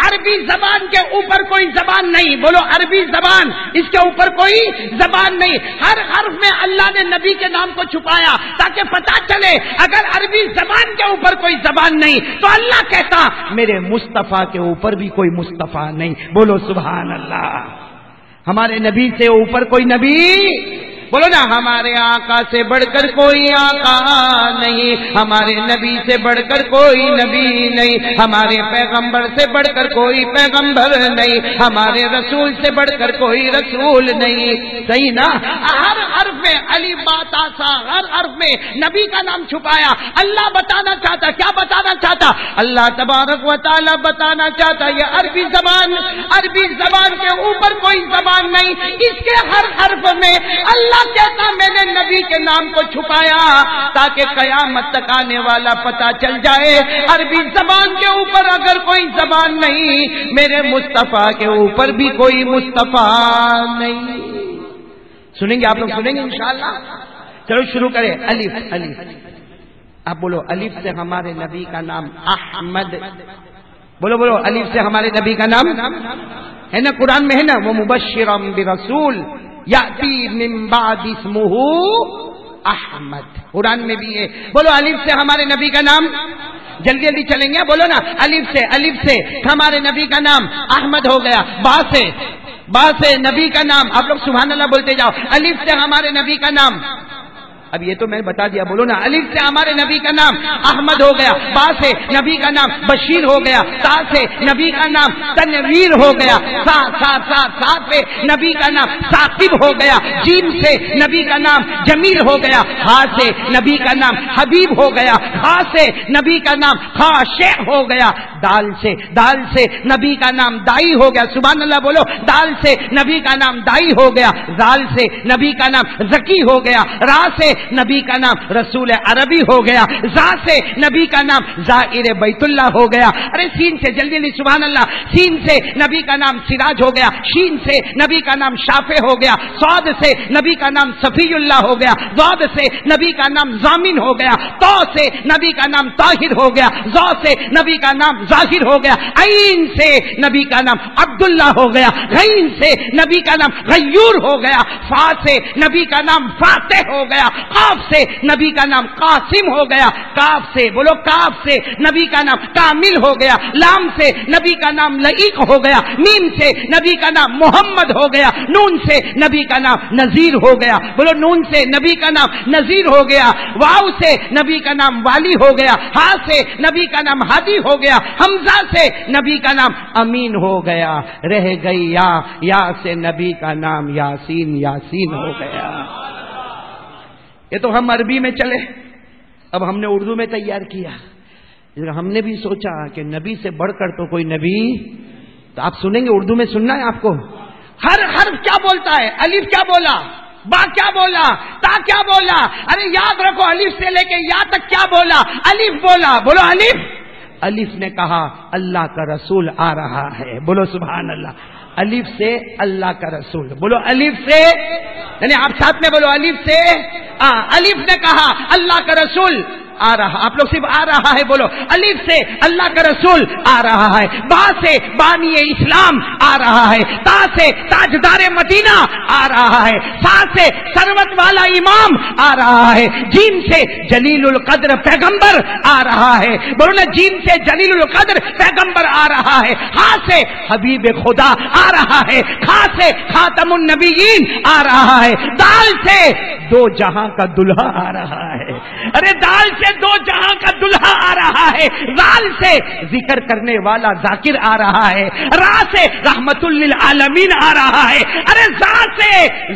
عربی زبان کے اوپر کوئی زبان نہیں، بولو عربی زبان اس کے اوپر کوئی زبان نہیں، ہر حرف میں اللہ نے نبی کے نام کو چھپایا تاکہ پتا چلے اگر عربی زبان کے اوپر کوئی زبان نہیں تو اللہ کہتا میرے مصطفیٰ کے اوپر بھی کوئی مصطفیٰ نہیں، بولو سبحان اللہ۔ ہمارے نبی سے اوپر کوئی نبی، بولو نا ہمارے آقا سے بڑھ کر کوئی آقا نہیں، ہمارے نبی سے بڑھ کر کوئی نبی نہیں، ہمارے پیغمبر سے بڑھ کر کوئی پیغمبر نہیں، ہمارے رسول سے بڑھ کر کوئی رسول نہیں، صحیح نا؟ ہر حرف میں الف با تا ثا، ہر حرف میں نبی کا نام چھپایا۔ اللہ بتانا چاہتا، کیا بتانا چاہتا؟ اللہ تبارک و تعالی بتانا چاہتا یہ عربی زبان کے اوپر کوئی زبان نہیں، اس کے ہر حرف میں اللہ کہتا میں نے نبی کے نام کو چھپایا تاکہ قیامت تک آنے والا پتا چل جائے عربی زبان کے اوپر اگر کوئی زبان نہیں، میرے مصطفیٰ کے اوپر بھی کوئی مصطفیٰ نہیں۔ سنیں گے آپ لوگ، سنیں گے انشاءاللہ؟ چلو شروع کریں، الف، آپ بولو الف سے ہمارے نبی کا نام احمد، بولو الف سے ہمارے نبی کا نام ہے نا، قرآن میں ہے نا، وہ مبشرا برسول یاتی من بعد اسمہ احمد، قرآن میں بھی ہے، بولو الف سے ہمارے نبی کا نام، جلدی جلدی چلیں گے، بولو نا الف سے ہمارے نبی کا نام احمد ہو گیا، با سے نبی کا نام، آپ لوگ سبحان اللہ بولتے جاؤ، الف سے ہمارے نبی کا نام، اب یہ تو میں نے بتا دیا، بولو نا الف سے ہمارے نبی کا نام احمد ہو گیا، با سے نبی کا نام بشیر ہو گیا، تا سے نبی کا نام تنویر ہو گیا، سا سے نبی کا نام ثاقب ہو گیا، جیم سے نبی کا نام جمیل ہو گیا، ہا سے نبی کا نام حبیب ہو گیا، خا سے نبی کا نام خاشع ہو گیا، دال سے نبی کا نام دائی ہو گیا، سبحان اللہ بولو، دال سے نبی کا نام دائی ہو گیا، زال سے نبی کا نام زکی ہو گیا، را سے نبی کا نام رسول عربی ہو گیا، زا سے نبی کا نام زائر بیت اللہ ہو گیا، ارے سین سے جلدی جلدی سبحان اللہ، سین سے نبی کا نام سراج ہو گیا، شین سے نبی کا نام شافع ہو گیا، صاد سے نبی کا نام صفی اللہ ہو گیا، ضاد سے نبی کا نام ضامن ہو گیا، تو سے نبی کا نام طاہر ہو گیا، ظا سے نبی کا نام ظاہر ہو گیا، عین سے نبی کا نام عبداللہ ہو گیا، غین سے نبی کا نام غیور ہو گیا، فا سے نبی کا نام فاتح ہو گیا، قاف سے نبی کا نام قاسم ہو گیا، کاف سے بولو، کاف سے نبی کا نام کامل ہو گیا، لام سے نبی کا نام لئیق ہو گیا، میم سے نبی کا نام محمد ہو گیا، نون سے نبی کا نام نذیر ہو گیا، بولو نون سے نبی کا نام نذیر ہو گیا، واو سے نبی کا نام والی ہو گیا، ہا سے نبی کا نام ہادی ہو گیا، حمزہ سے نبی کا نام امین ہو گیا، رہ گئی یا سے نبی کا نام یاسین ہو گیا۔ یہ تو ہم عربی میں چلے، اب ہم نے اردو میں تیار کیا، ہم نے بھی سوچا کہ نبی سے بڑھ کر تو کوئی نبی، تو آپ سنیں گے، اردو میں سننا ہے آپ کو، ہر حرف کیا بولتا ہے، الف کیا بولا، با کیا بولا، تا کیا بولا، ارے یاد رکھو الف سے لے کے یا تک کیا بولا، الف بولا، بولو الف نے کہا اللہ کا رسول آ رہا ہے، بولو سبحان اللہ، الف سے اللہ کا رسول، بولو الف سے، یعنی آپ ساتھ میں بولو الف سے، الف نے کہا اللہ کا رسول آ رہا، آپ لوگ صرف آ رہا ہے بولو، الف سے اللہ کا رسول آ رہا ہے، با سے بانی اسلام آ رہا ہے، تا سے تاجدار مدینہ آ رہا ہے، سا سے سروت والا امام آ رہا ہے، جیم سے جلیل القدر پیغمبر آ رہا ہے، بولو نا جیم سے جلیل القدر پیغمبر آ رہا ہے، ہا سے حبیب خدا آ رہا ہے، کھا سے خاتم النبیین آ رہا ہے، دال سے دو جہاں کا دلہا آ رہا ہے، ارے دال سے دو جہاں کا دلہا آ رہا ہے، زال سے ذکر کرنے والا ذاکر آ رہا ہے، را سے رحمت للعالمین آ رہا ہے، ارے زا سے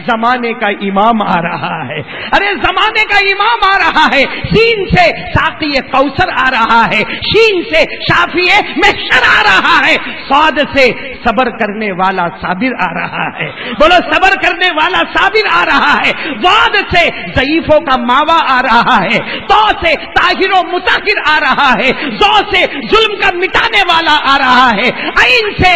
زمانے کا امام آ رہا ہے، ارے زمانے کا امام آ رہا ہے، سین سے ساقی کوثر آ رہا ہے، شین سے شافی محشر آ رہا ہے، صاد سے صبر کرنے والا صابر آ رہا ہے، بولو صبر کرنے والا صابر آ رہا ہے، واد سے ضعیفوں کا ماوا آ رہا ہے، تو سے طاہر و مطہر آ رہا ہے، زو سے ظلم کا مٹانے والا آ رہا ہے، عین سے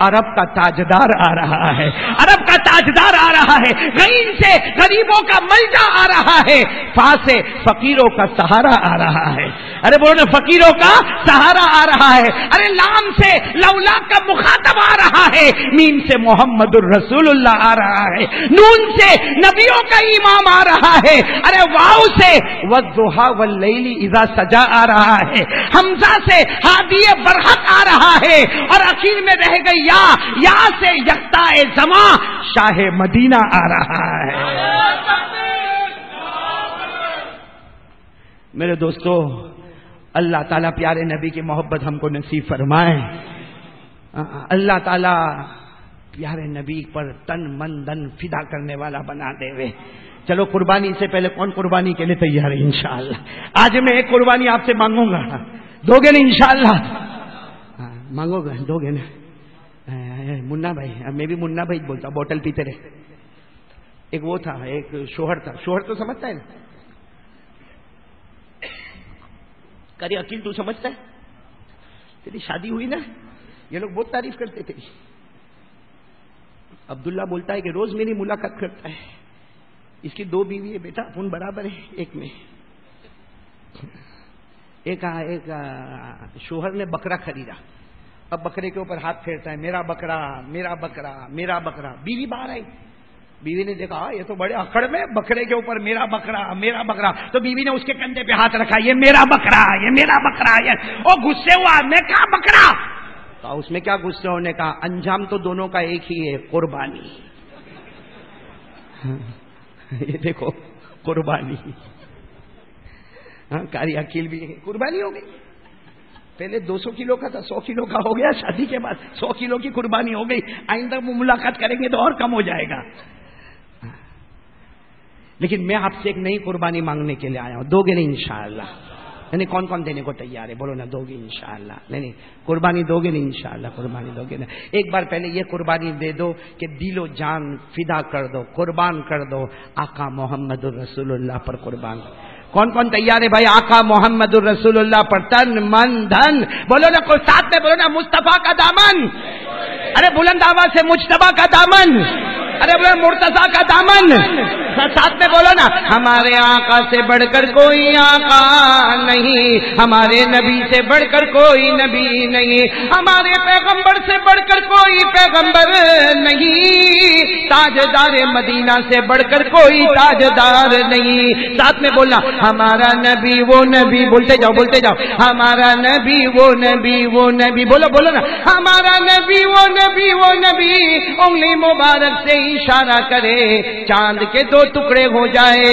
عرب کا تاجدار آ رہا ہے، عرب کا تاجدار آ رہا ہے، غین سے غریبوں کا ملجا آ رہا ہے، فا سے فقیروں کا سہارا آ رہا ہے، ارے بولو فقیروں کا سہارا آ رہا ہے، ارے لام سے لولا کا مخاطب آ رہا ہے، میم سے محمد الرسول اللہ آ رہا ہے، نون سے نبیوں کا امام آ رہا ہے، ارے واو سے والضحا واللیل اذا سجا آ رہا ہے، حمزہ سے ہادی برحق آ رہا ہے، اور اخیر میں رہ گئی یا سے یکتا زماں شاہ مدینہ آ رہا ہے۔ میرے دوستو، اللہ تعالیٰ پیارے نبی کی محبت ہم کو نصیب فرمائے، اللہ تعالیٰ پیارے نبی پر تن من دن فدا کرنے والا بنا دے وے۔ چلو قربانی سے پہلے کون قربانی کے لیے تیار ہے؟ انشاءاللہ آج میں ایک قربانی آپ سے مانگوں گا، دو گے نا انشاءاللہ؟ مانگو گے، دو گے نا؟ منا بھائی، میں بھی منا بھائی بولتا، بوتل پیتے رہے۔ ایک وہ تھا، ایک شوہر تھا، شوہر تو سمجھتا ہے نا، کرے عقیل تو سمجھتا ہے، تیری شادی ہوئی نا، یہ لوگ بہت تعریف کرتے تھے۔ عبداللہ بولتا ہے کہ روز میری ملاقات کرتا ہے، اس کی دو بیوی ہے بیٹا، اپن برابر ہے ایک میں۔ ایک شوہر نے بکرا خریدا، اب بکرے کے اوپر ہاتھ پھیرتا ہے، میرا بکرا میرا بکرا میرا بکرا۔ بیوی باہر آئی، بیوی نے دیکھا یہ تو بڑے اکڑ میں، بکرے کے اوپر میرا بکرا میرا بکرا، تو بیوی نے اس کے کندھے پہ ہاتھ رکھا، یہ میرا بکرا یہ میرا بکرا، وہ غصے ہوا، میں کہا بکرا، تو اس میں کیا غصے ہونے کا، انجام تو دونوں کا ایک ہی ہے، قربانی۔ یہ دیکھو قربانی، ہاں کاری عقیل بھی قربانی ہو گئی۔ پہلے 200 کلو کا تھا، 100 کلو کا ہو گیا، شادی کے بعد 100 کلو کی قربانی ہو گئی، آئندہ ملاقات کریں گے تو اور کم ہو جائے گا۔ لیکن میں آپ سے ایک نئی قربانی مانگنے کے لیے آیا ہوں، دو گے نہیں انشاءاللہ؟ یعنی کون کون دینے کو تیار ہے؟ بولو نا، دو گے انشاءاللہ؟ نہیں قربانی دو گے نہیں انشاءاللہ؟ قربانی دو گے نا؟ ایک بار پہلے یہ قربانی دے دو کہ دل و جان فدا کر دو، قربان کر دو آقا محمد الرسول اللہ پر قربان۔ کون کون تیار ہے بھائی آقا محمد الرسول اللہ پر تن من دھن؟ بولو نا، کوئی ساتھ میں بولو نا، مصطفیٰ کا دامن، ارے بلند آواز سے مجتبیٰ کا دامن، ارے بولو مرتضیٰ کا دامن، ساتھ میں بولو نا، ہمارے آقا سے بڑھ کر کوئی آقا نہیں، ہمارے نبی سے بڑھ کر کوئی نبی نہیں، ہمارے پیغمبر سے بڑھ کر کوئی پیغمبر نہیں، تاجدار مدینہ سے بڑھ کر کوئی تاجدار نہیں۔ ساتھ میں بولنا، ہمارا نبی وہ نبی، بولتے جاؤ بولتے جاؤ، ہمارا نبی وہ نبی وہ نبی، بولو بولو نا، ہمارا نبی وہ نبی وہ نبی، انگلی مبارک سے اشارہ کرے چاند کے دو ٹکڑے ہو جائے۔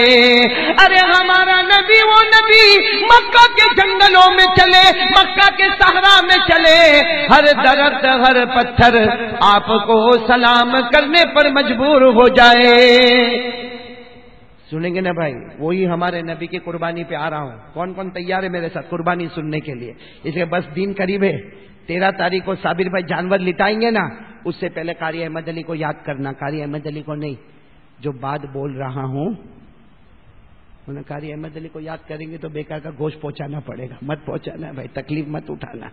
ارے ہمارا نبی وہ نبی مکہ کے جنگلوں میں چلے، مکہ کے صحرا میں چلے، ہر درخت ہر پتھر آپ کو سلام کرنے پر مجبور ہو جائے۔ سنیں گے نا بھائی؟ وہی ہمارے نبی کی قربانی پہ آ رہا ہوں، کون کون تیار ہے میرے ساتھ قربانی سننے کے لیے؟ اس لیے بس دن قریب ہے، 13 تاریخ کو صابر بھائی جانور لٹائیں گے نا، اس سے پہلے قاری احمد علی کو یاد کرنا، قاری احمد علی کو نہیں، جو بات بول رہا ہوں انہیں قاری احمد علی کو یاد کریں گے تو بیکار کا گوشت پہنچانا پڑے گا، مت پہنچانا بھائی، تکلیف مت اٹھانا،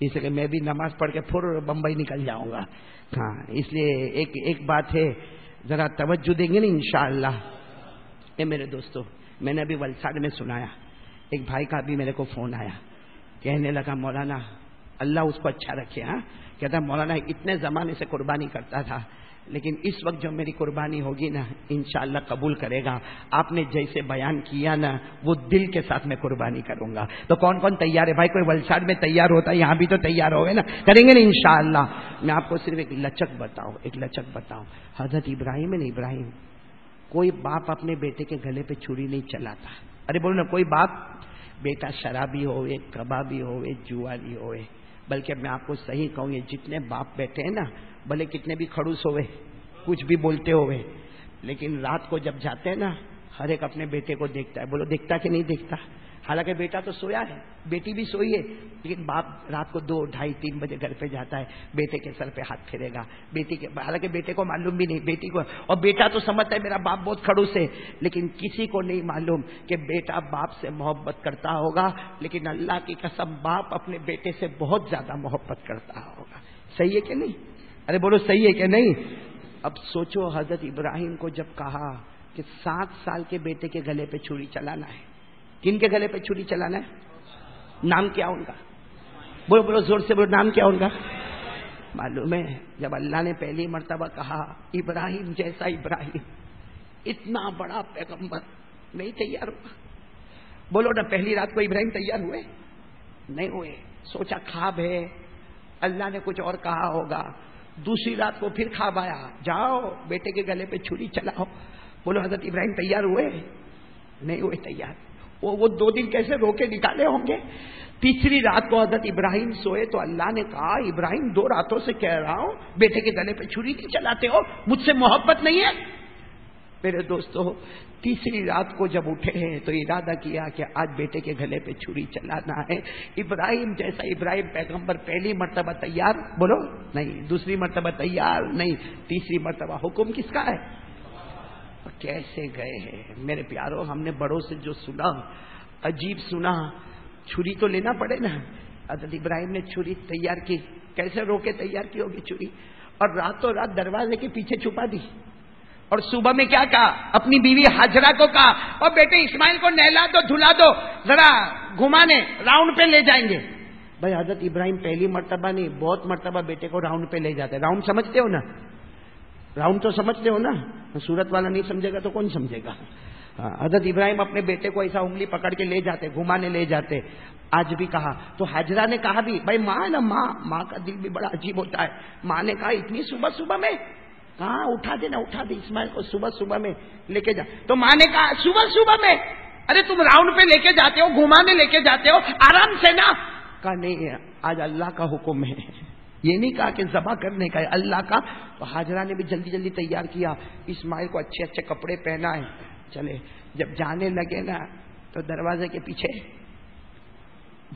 اس لیے میں بھی نماز پڑھ کے پھر بمبئی نکل جاؤں گا۔ ہاں اس لیے ایک بات ہے، ذرا توجہ دیں گے نا انشاءاللہ۔ اے میرے دوستو، میں نے ابھی ولساڈ میں سنایا، ایک بھائی کا بھی میرے کو فون آیا، کہنے لگا مولانا اللہ اس کو اچھا رکھے، ہاں کہتا مولانا اتنے زمانے سے قربانی کرتا تھا، لیکن اس وقت جو میری قربانی ہوگی نا انشاءاللہ قبول کرے گا، آپ نے جیسے بیان کیا نا وہ دل کے ساتھ میں قربانی کروں گا۔ تو کون کون تیار ہے بھائی؟ کوئی ولساڈ میں تیار ہوتا ہے، یہاں بھی تو تیار ہو گئے نا، کریں گے نا انشاءاللہ۔ میں آپ کو صرف ایک لچک بتاؤں، حضرت ابراہیم ہے نا، ابراہیم، کوئی باپ اپنے بیٹے کے گلے پہ چھری نہیں چلاتا۔ ارے بولو نا، کوئی باپ، بیٹا شرابی ہوئے، کبابی ہوئے، جواری ہوئے، بلکہ میں آپ کو صحیح کہوں، یہ جتنے باپ بیٹھے ہیں نا، بھلے کتنے بھی کھڑوس ہوئے، کچھ بھی بولتے ہوئے، لیکن رات کو جب جاتے ہیں نا ہر ایک اپنے بیٹے کو دیکھتا ہے۔ بولو دیکھتا کہ نہیں دیکھتا؟ حالانکہ بیٹا تو سویا ہے، بیٹی بھی سوئی ہے، لیکن باپ رات کو 2, 2:30, 3 بجے گھر پہ جاتا ہے، بیٹے کے سر پہ ہاتھ پھیرے گا، بیٹی کے، حالانکہ بیٹے کو معلوم بھی نہیں، بیٹی کو، اور بیٹا تو سمجھتا ہے میرا باپ بہت کھڑوس ہے، لیکن کسی کو نہیں معلوم کہ بیٹا باپ سے محبت کرتا ہوگا، لیکن اللہ کی قسم باپ اپنے بیٹے سے بہت زیادہ محبت کرتا ہوگا۔ صحیح ہے کہ نہیں؟ ارے بولو صحیح ہے کہ نہیں؟ اب سوچو، حضرت ابراہیم کو جب کہا کہ 7 سال کے بیٹے کے گلے پہ چھری چلانا ہے، کن کے گلے پہ چھری چلانا ہے؟ نام کیا ان کا؟ بولو بولو زور سے بولو، نام کیا ان کا؟ معلوم ہے جب اللہ نے پہلی مرتبہ کہا ابراہیم جیسا ابراہیم، اتنا بڑا پیغمبر نہیں تیار ہوا؟ بولو نا، پہلی رات کو ابراہیم تیار ہوئے؟ نہیں ہوئے، سوچا خواب ہے، اللہ نے کچھ اور کہا ہوگا، دوسری رات کو پھر خواب آیا، جاؤ بیٹے کے گلے پہ چھری چلاؤ۔ بولو حضرت ابراہیم تیار ہوئے؟ نہیں ہوئے تیار۔ وہ 2 دن کیسے رو کے نکالے ہوں گے؟ تیسری رات کو حضرت ابراہیم سوئے تو اللہ نے کہا ابراہیم 2 راتوں سے کہہ رہا ہوں بیٹے کے گلے پہ چھری نہیں چلاتے ہو، مجھ سے محبت نہیں ہے؟ میرے دوستو، تیسری رات کو جب اٹھے ہیں تو ارادہ کیا کہ آج بیٹے کے گلے پہ چھری چلانا ہے۔ ابراہیم جیسا ابراہیم پیغمبر پہلی مرتبہ تیار؟ بولو نہیں، دوسری مرتبہ تیار نہیں، تیسری مرتبہ حکم کس کا ہے؟ کیسے گئے ہیں میرے پیاروں؟ ہم نے بڑوں سے جو سنا عجیب سنا، چھری تو لینا پڑے نا۔ حضرت ابراہیم نے چھری تیار کی، کیسے رو کے تیار کی ہوگی چھری؟ اور راتوں رات دروازے کے پیچھے چھپا دی، اور صبح میں کیا کہا؟ اپنی بیوی ہاجرہ کو کہا اور بیٹے اسماعیل کو نہلا دو، دھلا دو، ذرا گھمانے راؤنڈ پہ لے جائیں گے۔ بھائی حضرت ابراہیم پہلی مرتبہ نہیں، بہت مرتبہ بیٹے کو راؤنڈ پہ لے جاتے۔ راؤنڈ سمجھتے ہو نا؟ راؤنڈ تو سمجھتے ہو نا, صورت والا نہیں سمجھے گا تو کون سمجھے گا. حضرت ابراہیم اپنے بیٹے کو ایسا انگلی پکڑ کے لے جاتے, گھمانے لے جاتے. آج بھی کہا تو حاجرہ نے کہا بھی, بھائی ماں ہے نا, ماں کا دل بھی بڑا عجیب ہوتا ہے. ماں نے کہا اتنی صبح صبح میں, کہاں اٹھا دے اسماعیل کو صبح صبح میں لے کے جا. تو ماں نے کہا صبح صبح میں, ارے تم راؤنڈ پہ لے کے جاتے ہو, گھمانے لے کے جاتے ہو, آرام سے نا. کہا نہیں, آج اللہ کا حکم ہے, یہ نہیں کہا کہ ذبح کرنے کا ہے, اللہ کا. تو حاجرہ نے بھی جلدی جلدی تیار کیا, اسماعیل کو اچھے اچھے کپڑے پہنائے. چلے جب جانے لگے نا تو دروازے کے پیچھے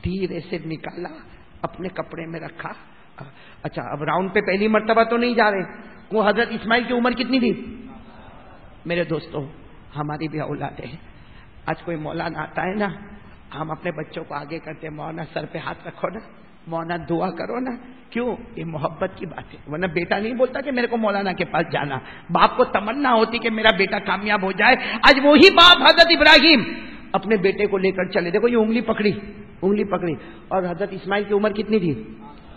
دھیرے سے نکالا, اپنے کپڑے میں رکھا. اچھا اب راؤنڈ پہ پہلی مرتبہ تو نہیں جا رہے. وہ حضرت اسماعیل کی عمر کتنی تھی؟ میرے دوستوں, ہماری بھی اولاد ہے. آج کوئی مولانا آتا ہے نا, ہم اپنے بچوں کو آگے کرتے, مولانا سر پہ ہاتھ رکھو نا, مولانا دعا کرو نا. کیوں؟ یہ محبت کی بات ہے. ورنہ بیٹا نہیں بولتا کہ میرے کو مولانا کے پاس جانا. باپ کو تمنا ہوتی کہ میرا بیٹا کامیاب ہو جائے. آج وہی باپ حضرت ابراہیم اپنے بیٹے کو لے کر چلے. دیکھو یہ انگلی پکڑی, اور حضرت اسماعیل کی عمر کتنی تھی,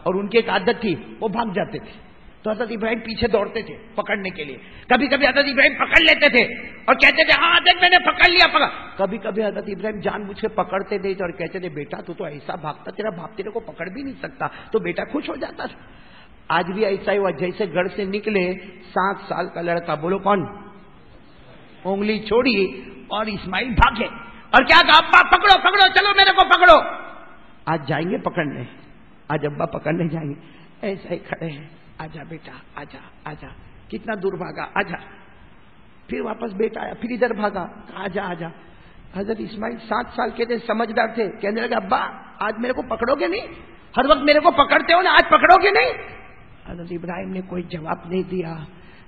اور ان کی ایک عادت تھی, وہ بھاگ جاتے تھے. تو حضرت ابراہیم پیچھے دوڑتے تھے پکڑنے کے لیے. کبھی کبھی حضرت ابراہیم پکڑ لیتے تھے اور کہتے تھے ہاں دیکھ میں نے پکڑ لیا, پکڑ. کبھی کبھی حضرت ابراہیم جان بوجھ کے پکڑتے تھے اور کہتے تھے بیٹا تو ایسا بھاگتا, تیرا باپ تیرے کو پکڑ بھی نہیں سکتا. تو بیٹا خوش ہو جاتا تھا. آج بھی ایسا ہی ہوا, جیسے گھر سے نکلے 7 سال کا لڑکا, بولو کون, انگلی چھوڑی اور اسماعیل بھاگے اور کیا کہا, ابا پکڑو پکڑو, چلو میرے کو پکڑو. آج جائیں گے پکڑنے, آج ابا پکڑنے جائیں گے. ایسا ہی کھڑے ہیں, آجا بیٹا آجا آجا. کتنا دور بھاگا, آجا. پھر واپس بیٹا آیا, پھر ادھر بھاگا, آجا آجا. حضرت اسماعیل 7 سال کے تھے, سمجھدار تھے. کہنے لگا ابا آج میرے کو پکڑو گے نہیں, ہر وقت میرے کو پکڑتے ہو نا, آج پکڑو گے نہیں. حضرت ابراہیم نے کوئی جواب نہیں دیا.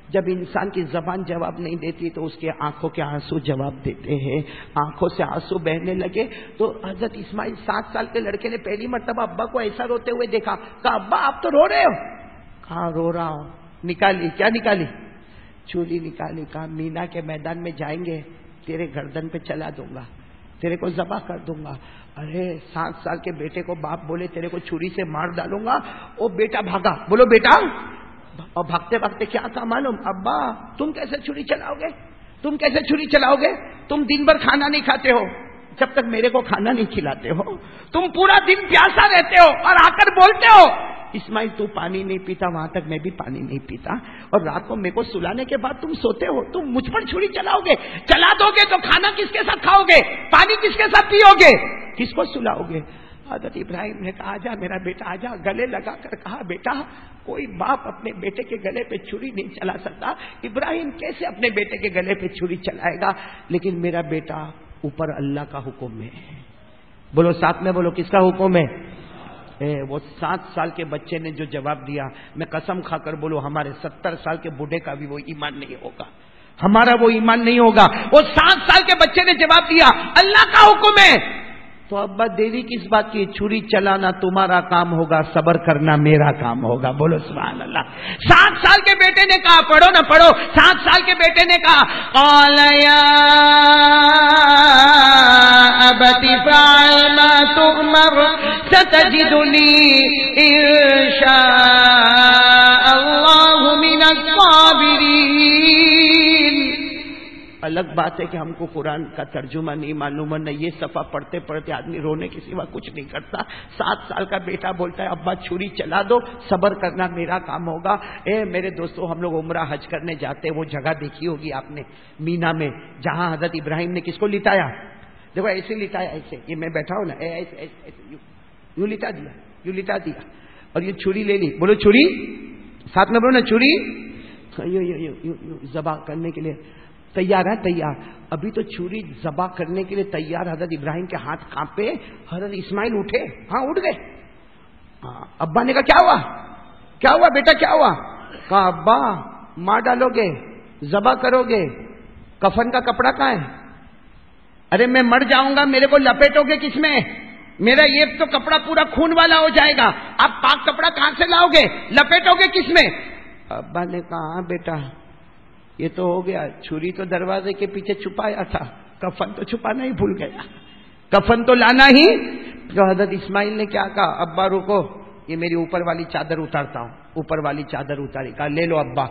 جب انسان کی زبان جواب نہیں دیتی تو اس کے آنکھوں کے آنسو جواب دیتے ہیں. آنکھوں سے آنسو بہنے لگے. تو حضرت اسماعیل 7 سال کے لڑکے نے پہلی مرتبہ ابا کو ایسا روتے ہوئے دیکھا. کہا ابا آپ تو رو رہے ہو. کہاں رو رہا ہوں. نکالی, کیا نکالی, چولی نکالی. کہا مینا کے میدان میں جائیں گے, تیرے گردن پہ چلا دوں گا, تیرے کو ذبح کر دوں گا. ارے 7 سال کے بیٹے کو باپ بولے تیرے کو چھری سے مار ڈالوں گا. او بیٹا بھاگا, بولو بیٹا. اور بھاگتے بھاگتے کیا تھا معلوم, ابا تم کیسے چھری چلاؤ گے, تم کیسے چھری چلاؤ گے, تم دن بھر کھانا نہیں کھاتے ہو, جب تک میرے کو کھانا نہیں کھلاتے ہو, تم پورا دن پیاسا رہتے ہو اور آ کر بولتے ہو اسماعیل تو پانی نہیں پیتا, وہاں تک میں بھی پانی نہیں پیتا, اور رات کو میرے کو سلانے کے بعد تم سوتے ہو, تم مجھ پر چھری چلاؤ گے, چلا دو گے تو کھانا کس کے ساتھ کھاؤ گے, پانی کس کے ساتھ پیو گے, کس کو سلاؤ گے. حضرت ابراہیم نے کہا آجا میرا بیٹا آجا. گلے لگا کر کہا بیٹا کوئی باپ اپنے بیٹے کے گلے پہ چھری نہیں چلا سکتا. ابراہیم کیسے اپنے بیٹے کے گلے پہ چھری چلائے گا, لیکن میرا بیٹا اوپر اللہ کا حکم ہے. بولو ساتھ میں بولو, کس کا حکم ہے. وہ 7 سال کے بچے نے جو جواب دیا, میں قسم کھا کر بولو ہمارے 70 سال کے بوڑھے کا بھی وہ ایمان نہیں ہوگا, ہمارا وہ ایمان نہیں ہوگا. وہ 7 سال کے بچے نے جواب دیا اللہ کا حکم ہے. تو ابا دیوی کس بات کی, چھری چلانا تمہارا کام ہوگا, صبر کرنا میرا کام ہوگا. بولو سبحان اللہ. 7 سال کے بیٹے نے کہا, پڑھو نہ پڑھو, 7 سال کے بیٹے نے کہا قال یا ابت فعل ما تؤمر ستجدنی ان شاء اللہ من الصابرین. الگ بات ہے کہ ہم کو قرآن کا ترجمہ نہیں معلوم ہے, یہ صفحہ پڑھتے پڑھتے آدمی رونے کے سوا کچھ نہیں کرتا. 7 سال کا بیٹا بولتا ہے ابا چھری چلا دو, صبر کرنا میرا کام ہوگا. میرے دوستو ہم لوگ عمرہ حج کرنے جاتے, وہ جگہ دیکھی ہوگی آپ نے مینا میں, جہاں حضرت ابراہیم نے کس کو لٹایا. دیکھو ایسے لٹایا, ایسے, یہ میں بیٹھا ہوں نا, ایسے یوں لٹا دیا, یوں لٹا دیا, اور یہ چھری لے لی. بولو چھری, ساتھ میں بولو نا چھری. ذبح کرنے کے لیے تیار ہے, تیار. ابھی تو چھری ذبح کرنے کے لیے تیار, حضرت ابراہیم کے ہاتھ کانپے. حضرت اسماعیل اٹھے, ہاں اٹھ گئے. ابا نے کہا کیا ہوا, کیا ہوا بیٹا, کیا ہوا. کہا ابا مار ڈالو گے, ذبح کرو گے, کفن کا کپڑا کہاں ہے. ارے میں مر جاؤں گا, میرے کو لپیٹو گے کس میں, میرا یہ تو کپڑا پورا خون والا ہو جائے گا, آپ پاک کپڑا کہاں سے لاؤ گے, لپیٹو گے کس میں. ابا نے کہا ہاں بیٹا یہ تو ہو گیا, چھری تو دروازے کے پیچھے چھپایا تھا, کفن تو چھپانا ہی بھول گیا, کفن تو لانا ہی. تو حضرت اسماعیل نے کیا کہا, ابا رکو, یہ میری اوپر والی چادر اتارتا ہوں. اوپر والی چادر اتاری, کہا لے لو ابا,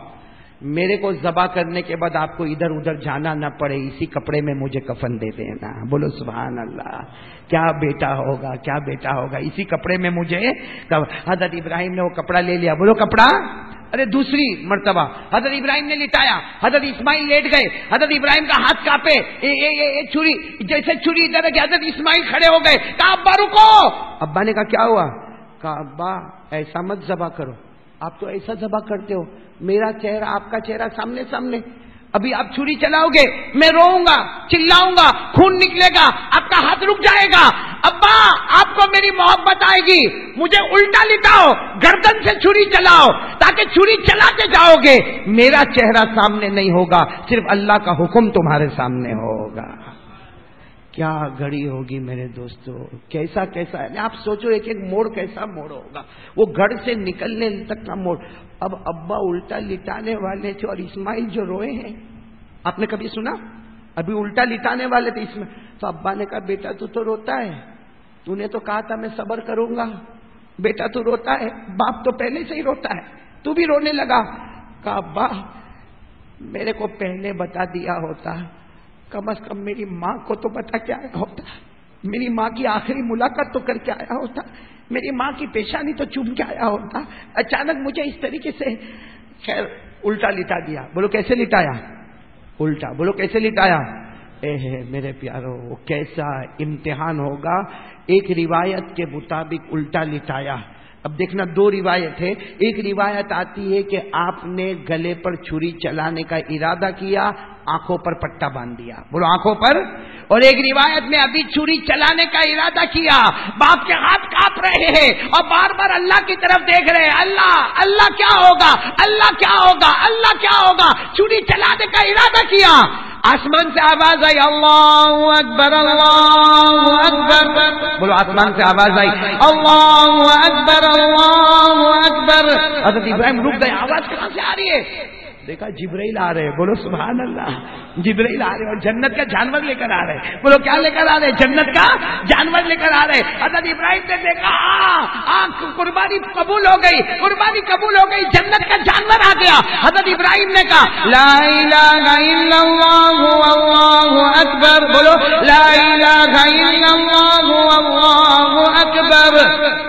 میرے کو ذبح کرنے کے بعد آپ کو ادھر ادھر جانا نہ پڑے، اسی کپڑے میں مجھے کفن دے دینا. بولو سبحان اللہ. کیا بیٹا ہوگا، کیا بیٹا ہوگا. اسی کپڑے میں مجھے. حضرت ابراہیم نے وہ کپڑا لے لیا. بولو کپڑا. ارے دوسری مرتبہ حضرت ابراہیم نے لٹایا، حضرت اسماعیل لیٹ گئے، حضرت ابراہیم کا ہاتھ کانپے، چھری جیسے چھری ادھر ہے کہ حضرت اسماعیل کھڑے ہو گئے. کہا ابا رکو. ابا نے کہا کیا ہوا؟ کہا ابا ایسا مت ذبح کرو، آپ تو ایسا ذبح کرتے ہو، میرا چہرہ آپ کا چہرہ سامنے سامنے، ابھی آپ چھری چلاؤ گے میں روؤں گا، چلاؤں گا، خون نکلے گا، آپ کا ہاتھ رک جائے گا. ابا آپ کو میری محبت آئے گی، مجھے الٹا لٹاؤ، گردن سے چھری چلاؤ تاکہ چھری چلاتے جاؤ گے، میرا چہرہ سامنے نہیں ہوگا، صرف اللہ کا حکم تمہارے سامنے ہوگا. کیا گھڑی ہوگی میرے دوستو. کیسا کیسا ہے. آپ سوچو ایک ایک موڑ کیسا موڑ ہوگا، وہ گھر سے نکلنے تک کا موڑ. اب ابا الٹا لٹانے والے تھے اور اسماعیل جو روئے ہیں، آپ نے کبھی سنا؟ ابھی الٹا لٹانے والے تھے اسماعیل. تو ابا نے کہا بیٹا تو روتا ہے، تو نے تو کہا تھا میں صبر کروں گا، بیٹا تو روتا ہے. باپ تو پہلے سے ہی روتا ہے، تو بھی رونے لگا. کہا ابا میرے کو پہلے بتا دیا ہوتا، کم از کم میری ماں کو تو بتا کے آیا ہوتا، میری ماں کی آخری ملاقات تو کر کے آیا ہوتا، میری ماں کی پیشانی تو چوم کے آیا ہوتا. اچانک مجھے اس طریقے سے. خیر الٹا لٹا دیا. بولو کیسے لٹایا؟ الٹا. بولو کیسے لٹایا؟ میرے پیارو کیسا امتحان ہوگا. ایک روایت کے مطابق الٹا لٹایا. اب دیکھنا دو روایت ہے. ایک روایت آتی ہے کہ آپ نے گلے پر چھری چلانے کا ارادہ کیا، آنکھوں پر پٹا باندھ دیا. بولو آنکھوں پر. اور ایک روایت میں ابھی چھری چلانے کا ارادہ کیا، باپ کے ہاتھ کانپ رہے ہیں اور بار بار اللہ کی طرف دیکھ رہے ہیں، اللہ اللہ کیا ہوگا، اللہ کیا ہوگا، اللہ کیا ہوگا. چھری چلانے کا ارادہ کیا، آسمان سے آواز آئی اللہ اکبر اللہ اکبر. بولو آسمان سے آواز آئی اللہ اکبر اللہ اکبر. حضرت ابراہیم رک گئے. آواز کہاں سے آ رہی ہے؟ دیکھا جبرائیل آ رہے. بولو سبحان اللہ. جبرائیل آ رہے اور جنت کا جانور لے کر آ رہے. بولو کیا لے کر آ رہے؟ جنت کا جانور لے کر آ رہے. حضرت ابراہیم نے دیکھا قربانی قبول ہو گئی، قربانی قبول ہو گئی، جنت کا جانور آ گیا. حضرت ابراہیم نے کہا لا الہ الا اللہ اللہ اکبر. بولو لا الہ الا اللہ اللہ اکبر.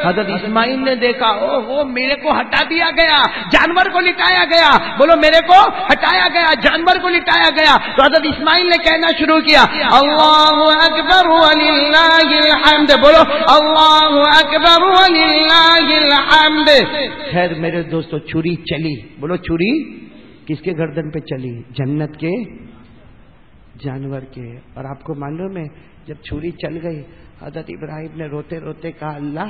حضرت اسماعیل نے دیکھا او میرے کو ہٹا دیا گیا، جانور کو لٹایا گیا. بولو میرے کو ہٹایا گیا، جانور کو لٹایا گیا. تو حضرت اسماعیل نے کہنا شروع کیا اللہ اکبر وللہ الحمد. بولو اللہ اکبر وللہ الحمد. خیر میرے دوستو چھری چلی. بولو چھری کس کے گردن پہ چلی؟ جنت کے جانور کے. اور آپ کو معلوم ہے جب چھری چل گئی حضرت ابراہیم نے روتے روتے کہا اللہ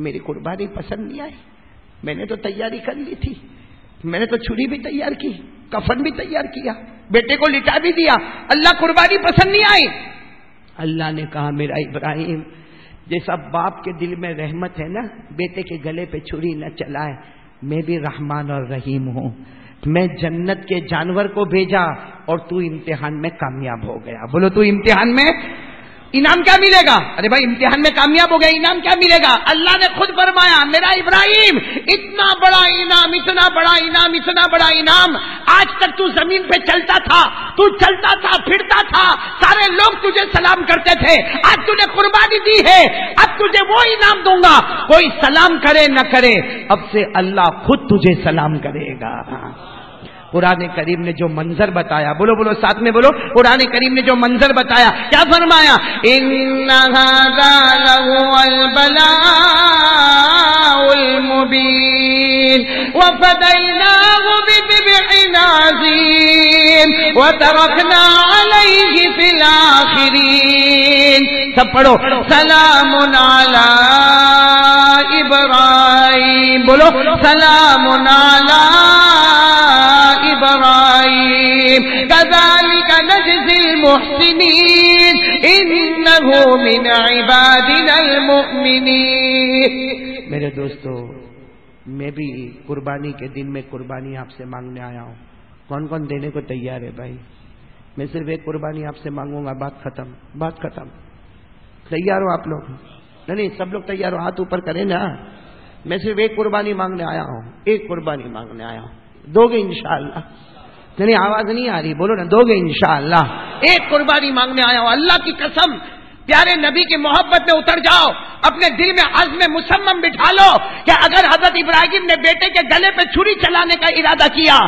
میری قربانی پسند نہیں آئی، میں نے تو تیاری کر لی تھی، میں نے تو چھری بھی تیار کی، کفن بھی تیار کیا، بیٹے کو لٹا بھی دیا، اللہ قربانی پسند نہیں آئی. اللہ نے کہا میرا ابراہیم جیسا باپ کے دل میں رحمت ہے نا بیٹے کے گلے پہ چھری نہ چلائے، میں بھی رحمان اور رحیم ہوں. میں جنت کے جانور کو بھیجا اور تو امتحان میں کامیاب ہو گیا. بولو تو امتحان میں انعام کیا ملے گا؟ ارے بھائی امتحان میں کامیاب ہو گیا، انعام کیا ملے گا؟ اللہ نے خود فرمایا میرا ابراہیم اتنا بڑا انعام، اتنا بڑا انعام، اتنا بڑا انعام. آج تک تو زمین پہ چلتا تھا، تو چلتا تھا پھرتا تھا، سارے لوگ تجھے سلام کرتے تھے، آج تجھے قربانی دی ہے، اب تجھے وہ انعام دوں گا. کوئی سلام کرے نہ کرے اب سے اللہ خود تجھے سلام کرے گا. قرآن کریم نے جو منظر بتایا، بولو بولو ساتھ میں بولو، قرآن کریم نے جو منظر بتایا کیا فرمایا؟ ان ھذا لہو البلاء المبین وفدیناہ بذبح عظیم وترکنا علیہ فی الآخرین. سب پڑھو سلام علی ابراہیم. بولو سلام علی ابراہیم کذالک نجزی المحسنین انہ من عبادنا المؤمنین. میرے دوستو میں بھی قربانی کے دن میں قربانی آپ سے مانگنے آیا ہوں. کون کون دینے کو تیار ہے بھائی؟ میں صرف ایک قربانی آپ سے مانگوں گا، بات ختم، بات ختم. تیار ہو آپ لوگ؟ نہیں سب لوگ تیار ہو، ہاتھ اوپر کریں نا. میں صرف ایک قربانی مانگنے آیا ہوں، ایک قربانی مانگنے آیا ہوں. دو گے انشاءاللہ؟ نہیں آواز نہیں آ رہی، بولو نا، دو گے انشاءاللہ؟ ایک قربانی مانگنے آیا ہوں، اللہ کی قسم پیارے نبی کی محبت میں اتر جاؤ، اپنے دل میں عزم مصمم بٹھا لو کہ اگر حضرت ابراہیم نے بیٹے کے گلے پہ چھری چلانے کا ارادہ کیا،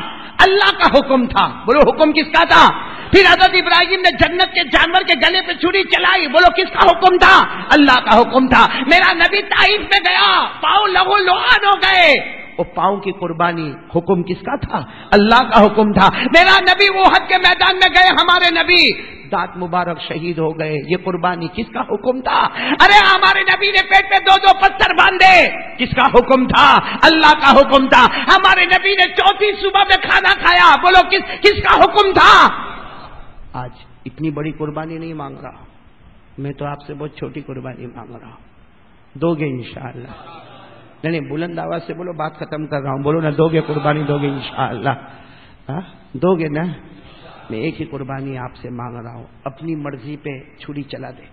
اللہ کا حکم تھا، بولو حکم کس کا تھا؟ پھر حضرت ابراہیم نے جنت کے جانور کے گلے پہ چھری چلائی، بولو کس کا حکم تھا؟ اللہ کا حکم تھا۔ میرا نبی طائف میں گیا، پاؤں لہو لعان ہو گئے، وہ پاؤں کی قربانی حکم کس کا تھا؟ اللہ کا حکم تھا۔ میرا نبی احد کے میدان میں گئے، ہمارے نبی دانت مبارک شہید ہو گئے، یہ قربانی کس کا حکم تھا؟ ارے ہمارے نبی نے پیٹ میں 2 پتھر باندھے، کس کا حکم تھا؟ اللہ کا حکم تھا۔ ہمارے نبی نے 4 صبح میں کھانا کھایا، بولو کس کا حکم تھا؟ آج اتنی بڑی قربانی نہیں مانگ رہا، میں تو آپ سے بہت چھوٹی قربانی مانگ رہا ہوں، دو گے انشاءاللہ؟ نہیں بلند آواز سے بولو، بات ختم کر رہا ہوں، بولو نا، دو گے قربانی؟ دو گے انشاءاللہ؟ دو گے نا؟ میں ایک ہی قربانی آپ سے مانگ رہا ہوں، اپنی مرضی پہ چھری چلا دے،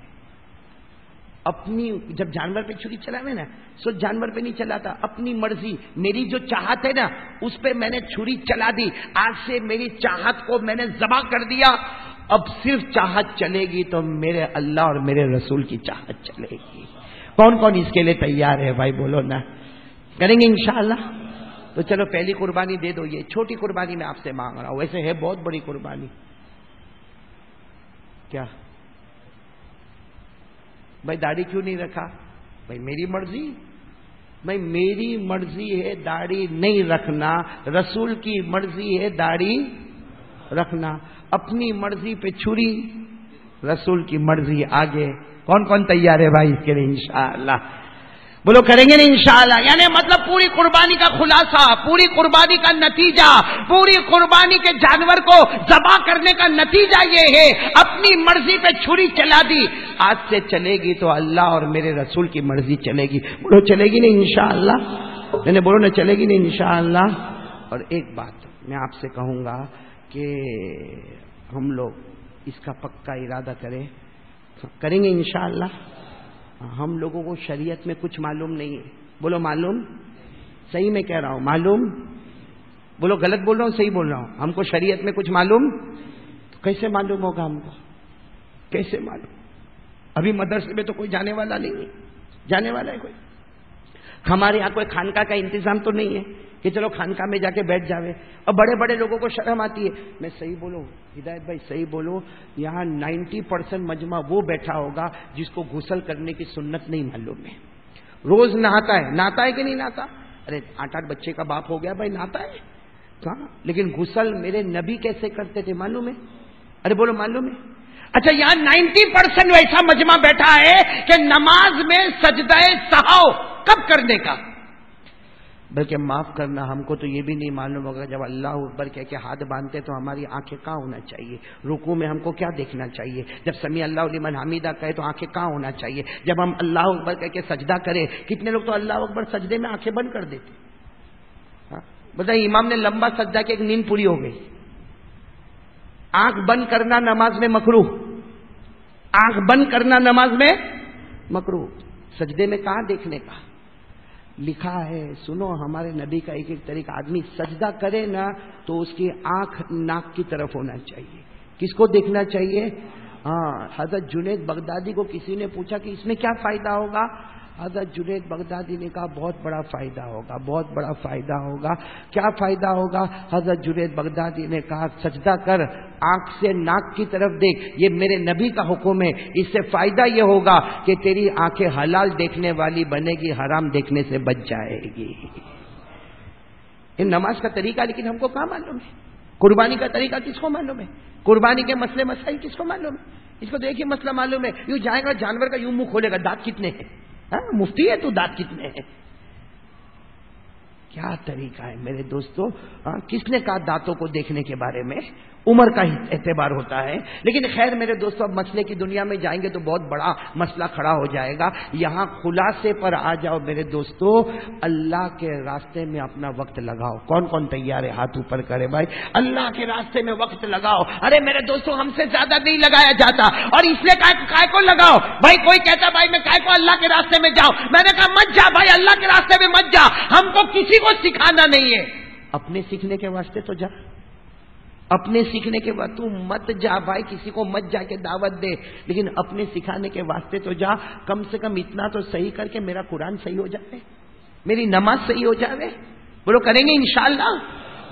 اپنی، جب جانور پہ چھری چلاوے نا، سو جانور پہ نہیں چلاتا، اپنی مرضی، میری جو چاہت ہے نا اس پہ میں نے چھری چلا دی، آج سے میری چاہت کو میں نے ذبح کر دیا، اب صرف چاہت چلے گی تو میرے اللہ اور میرے رسول کی چاہت چلے گی۔ کون کون اس کے لیے تیار ہے بھائی؟ بولو نا، کریں گے انشاءاللہ؟ تو چلو پہلی قربانی دے دو، یہ چھوٹی قربانی میں آپ سے مانگ رہا ہوں، ویسے ہے بہت بڑی قربانی۔ کیا بھائی داڑھی کیوں نہیں رکھا؟ بھائی میری مرضی، بھائی میری مرضی ہے داڑھی نہیں رکھنا، رسول کی مرضی ہے داڑھی رکھنا، اپنی مرضی پہ چھری، رسول کی مرضی آگے۔ کون کون تیار ہے بھائی اس کے لیے انشاءاللہ؟ بولو کریں گے نا انشاءاللہ؟ یعنی مطلب پوری قربانی کا خلاصہ، پوری قربانی کا نتیجہ، پوری قربانی کے جانور کو ذبح کرنے کا نتیجہ یہ ہے، اپنی مرضی پہ چھری چلا دی، آج سے چلے گی تو اللہ اور میرے رسول کی مرضی چلے گی۔ بولو چلے گی نا انشاءاللہ؟ یعنی بولو نا چلے گی نا انشاءاللہ؟ اور ایک بات میں آپ سے کہوں گا کہ ہم لوگ اس کا پکا ارادہ کریں گے انشاءاللہ؟ ہم لوگوں کو شریعت میں کچھ معلوم نہیں ہے، بولو معلوم؟ صحیح میں کہہ رہا ہوں، معلوم؟ بولو غلط بول رہا ہوں صحیح بول رہا ہوں؟ ہم کو شریعت میں کچھ معلوم؟ کیسے معلوم ہوگا ہم کو؟ کیسے معلوم؟ ابھی مدرسے میں تو کوئی جانے والا نہیں ہے، جانے والا ہے کوئی؟ ہمارے یہاں کوئی خانقاہ کا انتظام تو نہیں ہے کہ چلو خانقاہ میں جا کے بیٹھ جاوے، اور بڑے بڑے لوگوں کو شرم آتی ہے۔ میں صحیح بولوں ہدایت بھائی، صحیح بولو، یہاں 90% مجمع وہ بیٹھا ہوگا جس کو غسل کرنے کی سنت نہیں معلوم ہے، روز نہاتا ہے کہ نہیں نہاتا؟ ارے 8 بچے کا باپ ہو گیا بھائی، نہاتا ہے کہاں؟ لیکن غسل میرے نبی کیسے کرتے تھے معلوم ہے؟ ارے بولو معلوم ہے؟ اچھا یہاں 90% ویسا مجمع بیٹھا ہے کہ نماز میں سجدہ سہو کب کرنے کا، بلکہ معاف کرنا ہم کو تو یہ بھی نہیں معلوم ہوگا جب اللہ اکبر کہہ کے ہاتھ باندھتے تو ہماری آنکھیں کہاں ہونا چاہیے، رکوع میں ہم کو کیا دیکھنا چاہیے، جب سمیع اللہ لمن حمیدہ کہے تو آنکھیں کہاں ہونا چاہیے، جب ہم اللہ اکبر کہہ کے سجدہ کرے، کتنے لوگ تو اللہ اکبر سجدے میں آنکھیں بند کر دیتے، بتائیے امام نے لمبا سجدہ کہ ایک نیند پوری ہو گئی۔ آنکھ بند کرنا نماز میں مکروہ، آنکھ بند کرنا نماز میں مکروہ، سجدے میں کہاں دیکھنے کا لکھا ہے؟ سنو ہمارے نبی کا ایک طریقہ، آدمی سجدہ کرے نا تو اس کی آنکھ ناک کی طرف ہونا چاہیے۔ کس کو دیکھنا چاہیے؟ حضرت جنید بغدادی کو کسی نے پوچھا کہ اس میں کیا فائدہ ہوگا؟ حضرت جنید بغدادی نے کہا بہت بڑا فائدہ ہوگا، بہت بڑا فائدہ ہوگا۔ کیا فائدہ ہوگا؟ حضرت جنید بغدادی نے کہا سجدہ کر، آنکھ سے ناک کی طرف دیکھ، یہ میرے نبی کا حکم ہے، اس سے فائدہ یہ ہوگا کہ تیری آنکھیں حلال دیکھنے والی بنے گی، حرام دیکھنے سے بچ جائے گی۔ یہ نماز کا طریقہ لیکن ہم کو کہاں معلوم ہے؟ قربانی کا طریقہ کس کو معلوم ہے؟ قربانی کے مسئلے مسائل کس کو معلوم ہے؟ اس کو دیکھیے مسئلہ معلوم ہے، یوں جائے گا جانور کا یوں منہ کھولے گا، دانت کتنے ہیں؟ مفتی ہے تو دانت کتنے ہیں؟ کیا طریقہ ہے میرے دوستو؟ کس نے کہا دانتوں کو دیکھنے کے بارے میں؟ عمر کا اعتبار ہوتا ہے۔ لیکن خیر میرے دوستو، اب مسئلے کی دنیا میں جائیں گے تو بہت بڑا مسئلہ کھڑا ہو جائے گا، یہاں خلاصے پر آ جاؤ میرے دوستو۔ اللہ کے راستے میں اپنا وقت لگاؤ۔ کون کون تیار ہے؟ ہاتھ اوپر کرے بھائی، اللہ کے راستے میں وقت لگاؤ۔ ارے میرے دوستو ہم سے زیادہ نہیں لگایا جاتا، اور اس لیے کائے کو لگاؤ بھائی؟ کوئی کہتا بھائی میں کائے کو اللہ کے راستے میں جاؤ، میں نے کہا مت جا بھائی، اللہ کے راستے میں مت جا، ہم کو کسی کو سکھانا نہیں ہے، اپنے سیکھنے کے واسطے تو جا، اپنے سیکھنے کے بعد تو مت جا بھائی، کسی کو مت جا کے دعوت دے، لیکن اپنے سکھانے کے واسطے تو جا. کم سے کم اتنا تو صحیح کر کے میرا قرآن صحیح ہو جائے، میری نماز صحیح ہو جائے. بولو کریں گے انشاءاللہ.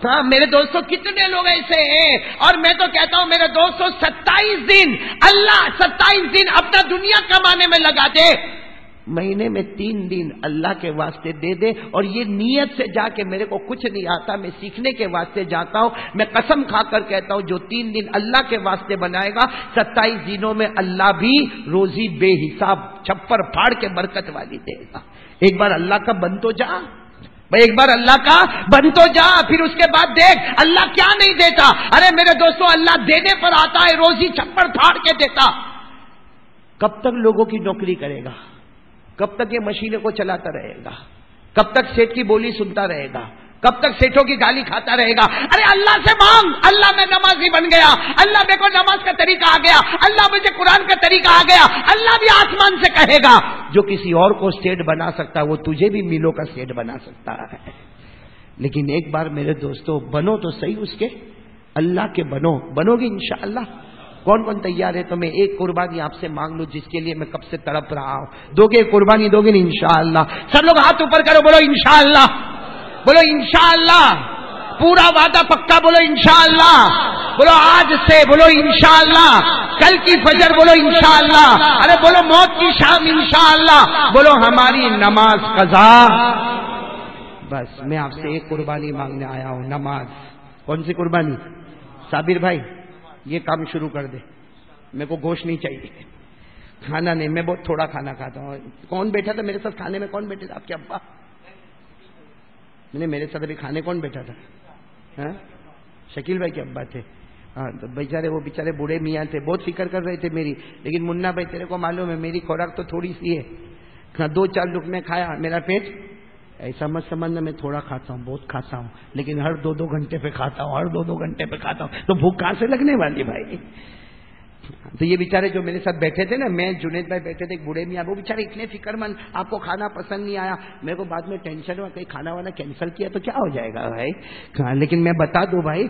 ہاں میرے دوستوں کتنے لوگ ایسے ہیں، اور میں تو کہتا ہوں میرے دوستوں 27 دن اللہ 27 دن اپنا دنیا کمانے میں لگا دے، مہینے میں 3 دن اللہ کے واسطے دے دے، اور یہ نیت سے جا کے میرے کو کچھ نہیں آتا، میں سیکھنے کے واسطے جاتا ہوں. میں قسم کھا کر کہتا ہوں جو 3 دن اللہ کے واسطے بنائے گا 27 دنوں میں اللہ بھی روزی بے حساب چھپر پھاڑ کے برکت والی دے گا. ایک بار اللہ کا بن تو جا بھائی، ایک بار اللہ کا بن تو جا، پھر اس کے بعد دیکھ اللہ کیا نہیں دیتا. ارے میرے دوستوں اللہ دینے پر آتا ہے، روزی چھپر پھاڑ کے دیتا. کب تک لوگوں کی نوکری کرے گا؟ کب تک یہ مشینوں کو چلاتا رہے گا؟ کب تک سیٹ کی بولی سنتا رہے گا؟ کب تک سیٹوں کی گالی کھاتا رہے گا؟ ارے اللہ سے مانگ، اللہ میں نمازی بن گیا، اللہ میرے کو نماز کا طریقہ آ گیا، اللہ مجھے قرآن کا طریقہ آ گیا. اللہ بھی آسمان سے کہے گا جو کسی اور کو سیٹ بنا سکتا ہے وہ تجھے بھی میلوں کا سیٹ بنا سکتا ہے. لیکن ایک بار میرے دوستوں بنو تو صحیح، اس کے اللہ کے بنو گے انشاءاللہ. کون کون تیار ہے تو میں ایک قربانی آپ سے مانگ لوں جس کے لیے میں کب سے تڑپ رہا ہوں؟ دو گے قربانی؟ دو گے انشاءاللہ؟ سب لوگ ہاتھ اوپر کرو، بولو انشاءاللہ، بولو انشاءاللہ. پورا وعدہ پکا، بولو انشاءاللہ. بولو آج سے، بولو انشاءاللہ. کل کی فجر، بولو انشاءاللہ. ارے بولو موت کی شام انشاءاللہ. بولو ہماری نماز قضا. بس میں آپ سے ایک قربانی مانگنے آیا ہوں، نماز. کون سی قربانی؟ صابر بھائی یہ کام شروع کر دے، میرے کو گوشت نہیں چاہیے، کھانا نہیں، میں بہت تھوڑا کھانا کھاتا ہوں. کون بیٹھا تھا میرے ساتھ کھانے میں؟ کون بیٹھے تھا؟ آپ کے ابا؟ میرے ساتھ ابھی کھانے کون بیٹھا تھا؟ شکیل بھائی کے ابا تھے. ہاں تو بیچارے وہ بیچارے بوڑھے میاں تھے، بہت فکر کر رہے تھے میری. لیکن منا بھائی تیرے کو معلوم ہے میری خوراک تو تھوڑی سی ہے، 2-4 لقمے کھایا میرا پیٹ ایسا مت سمجھنا میں تھوڑا کھاتا ہوں، بہت کھاتا ہوں، لیکن ہر 2-2 گھنٹے پہ کھاتا ہوں، ہر 2-2 گھنٹے پہ کھاتا ہوں، تو بھوک کہاں سے لگنے والی بھائی؟ تو یہ بیچارے جو میرے ساتھ بیٹھے تھے نا، میں جنید بھائی بیٹھے تھے، ایک بوڑھے میاں، وہ بیچارے اتنے فکر مند، آپ کو کھانا پسند نہیں آیا. میرے کو بعد میں ٹینشن ہوا کہیں کھانا وانا کینسل کیا تو کیا ہو جائے گا بھائی. لیکن میں بتا دوں بھائی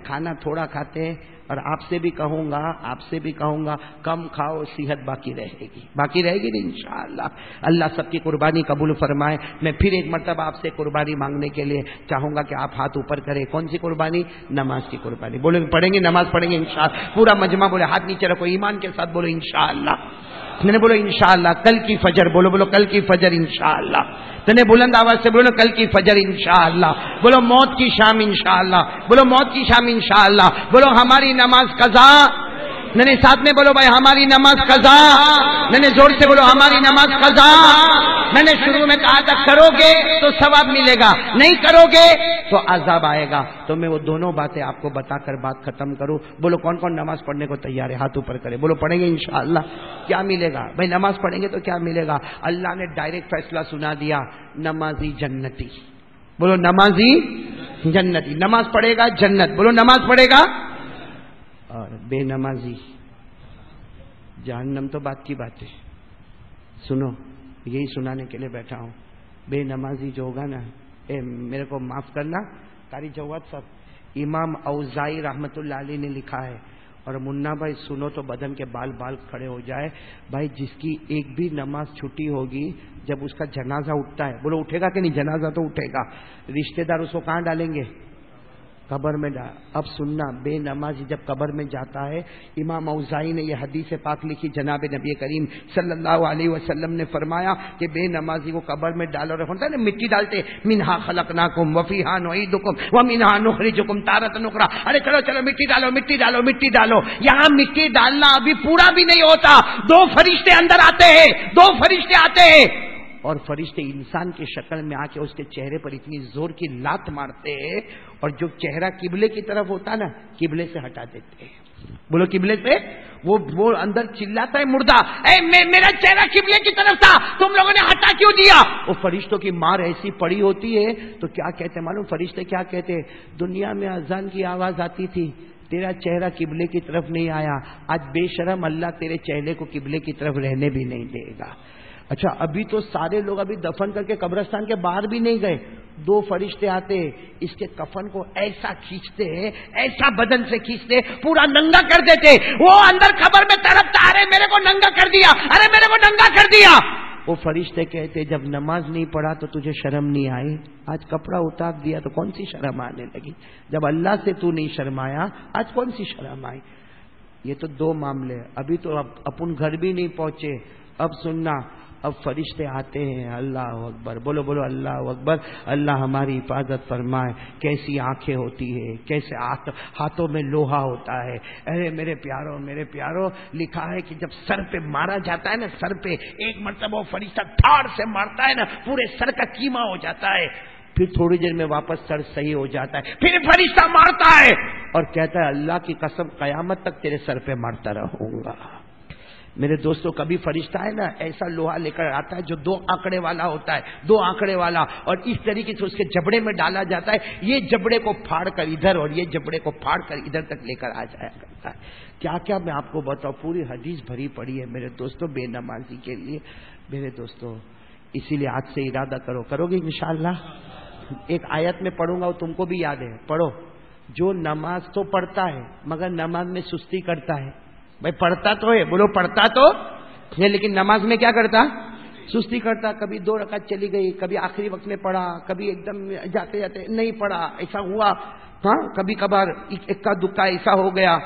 کھانا تھوڑا کھاتے ہیں، اور آپ سے بھی کہوں گا کم کھاؤ، صحت باقی رہے گی نہیں انشاءاللہ. اللہ سب کی قربانی قبول فرمائے. میں پھر ایک مرتبہ آپ سے قربانی مانگنے کے لیے چاہوں گا کہ آپ ہاتھ اوپر کریں. کون سی قربانی؟ نماز کی قربانی. بولے پڑھیں گے، نماز پڑھیں گے انشاءاللہ. پورا مجمع بولے ہاتھ نیچے رکھو، ایمان کے ساتھ بولو انشاءاللہ. میں نے بولو انشاءاللہ. کل کی فجر، بولو کل کی فجر انشاءاللہ. تو نے بلند آواز سے بولو کل کی فجر انشاءاللہ. بولو موت کی شام انشاءاللہ. بولو موت کی شام انشاءاللہ. بولو ہماری نماز قضا. میں نے ساتھ میں بولو بھائی ہماری نماز قضا. میں نے زور سے بولو ہماری نماز قضا. میں نے شروع میں کہا تھا کرو گے تو ثواب ملے گا، نہیں کرو گے تو عذاب آئے گا. تو میں وہ دونوں باتیں آپ کو بتا کر بات ختم کروں. بولو کون کون نماز پڑھنے کو تیار ہے؟ ہاتھ اوپر کرے. بولو پڑھیں گے انشاءاللہ. کیا ملے گا بھائی؟ نماز پڑھیں گے تو کیا ملے گا؟ اللہ نے ڈائریکٹ فیصلہ سنا دیا، نمازی جنتی. بولو نمازی جنتی. نماز پڑھے گا جنت. بولو نماز پڑھے گا. اور بے نمازی جہنم. تو بات کی بات ہے، سنو یہی سنانے کے لیے بیٹھا ہوں. بے نمازی جو ہوگا نا، میرے کو معاف کرنا قاری جواد صاحب، امام اوزائی رحمت اللہ علیہ نے لکھا ہے، اور منا بھائی سنو تو بدن کے بال کھڑے ہو جائے. بھائی جس کی ایک بھی نماز چھٹی ہوگی، جب اس کا جنازہ اٹھتا ہے، بولو اٹھے گا کہ نہیں؟ جنازہ تو اٹھے گا. رشتہ دار اس کو کہاں ڈالیں گے؟ قبر میں ڈال. اب سننا، بے نمازی جب قبر میں جاتا ہے، امام اوزائی نے یہ حدیث پاک لکھی، جناب نبی کریم صلی اللہ علیہ وسلم نے فرمایا کہ بے نمازی کو قبر میں ڈالو. ہوتا ہے نا مٹی ڈالتے، منہا خلقناکم وفیہا نعیدکم ومنہا نخرجکم تارۃ اخری. ارے چلو مٹی ڈالو. یہاں مٹی ڈالنا ابھی پورا بھی نہیں ہوتا. 2 فرشتے اندر آتے ہیں، اور فرشتے انسان کی شکل میں آ کے اس کے چہرے پر اتنی زور کی لات مارتے ہیں، اور جو چہرہ قبلے کی طرف ہوتا نا، قبلے سے ہٹا دیتے ہیں. بولو قبلے سے. وہ اندر چلاتا ہے مردہ، اے میرا چہرہ قبلے کی طرف تھا، تم لوگوں نے ہٹا کیوں دیا؟ وہ فرشتوں کی مار ایسی پڑی ہوتی ہے تو کیا کہتے ہیں معلوم؟ فرشتے کیا کہتے ہیں؟ دنیا میں اذان کی آواز آتی تھی، تیرا چہرہ قبلے کی طرف نہیں آیا، آج بے شرم اللہ تیرے چہرے کو قبلے کی طرف رہنے بھی نہیں دے گا. اچھا ابھی تو سارے لوگ ابھی دفن کر کے قبرستان کے باہر بھی نہیں گئے. 2 فرشتے آتے اس کے کفن کو ایسا کھینچتے, ایسا بدن سے کھینچتے, پورا ننگا کر دیتے. وہ اندر قبر میں تڑپتا, ارے میرے کو ننگا کر دیا, ارے میرے کو ننگا کر دیا. وہ فرشتے کہتے جب نماز نہیں پڑھا تو تجھے شرم نہیں آئی, آج کپڑا اتار دیا تو کون سی شرم آنے لگی؟ جب اللہ سے تو نہیں شرمایا آج کون سی شرم آئی؟ یہ تو 2 معاملے. ابھی تو اپن گھر بھی نہیں پہنچے. اب سننا, اب فرشتے آتے ہیں. اللہ اکبر, بولو بولو اللہ اکبر. اللہ ہماری حفاظت فرمائے. کیسی آنکھیں ہوتی ہے, کیسے ہاتھوں میں لوہا ہوتا ہے. ارے میرے پیاروں, میرے پیاروں, لکھا ہے کہ جب سر پہ مارا جاتا ہے نا, سر پہ ایک مرتبہ وہ فرشتہ دھاڑ سے مارتا ہے نا, پورے سر کا کیما ہو جاتا ہے. پھر تھوڑی دیر میں واپس سر صحیح ہو جاتا ہے. پھر فرشتہ مارتا ہے اور کہتا ہے اللہ کی قسم قیامت تک تیرے سر پہ مارتا رہوں گا. میرے دوستوں, کبھی فرشتہ ہے نا ایسا لوہا لے کر آتا ہے جو 2 آنکڑے والا ہوتا ہے, 2 آنکڑے والا, اور اس طریقے سے اس کے جبڑے میں ڈالا جاتا ہے. یہ جبڑے کو پھاڑ کر ادھر اور یہ جبڑے کو پھاڑ کر ادھر تک لے کر آ جایا کرتا ہے. کیا کیا میں آپ کو بتاؤں, پوری حدیث بھری پڑی ہے میرے دوستوں بے نمازی کے لیے. میرے دوستوں اسی لیے آج سے ارادہ کرو, کرو گے انشاءاللہ. ایک آیت میں پڑھوں گا وہ تم کو بھی یاد ہے, پڑھو. جو نماز تو پڑھتا ہے مگر نماز میں سستی کرتا ہے. بھائی پڑھتا تو ہے, بولو پڑھتا تو ہے, لیکن نماز میں کیا کرتا؟ سستی کرتا. کبھی 2 رکعت چلی گئی, کبھی آخری وقت میں پڑھا, کبھی ایک دم جاتے جاتے نہیں پڑھا, ایسا ہوا. ہاں کبھی کبھار اکا دکا ایسا ہو گیا.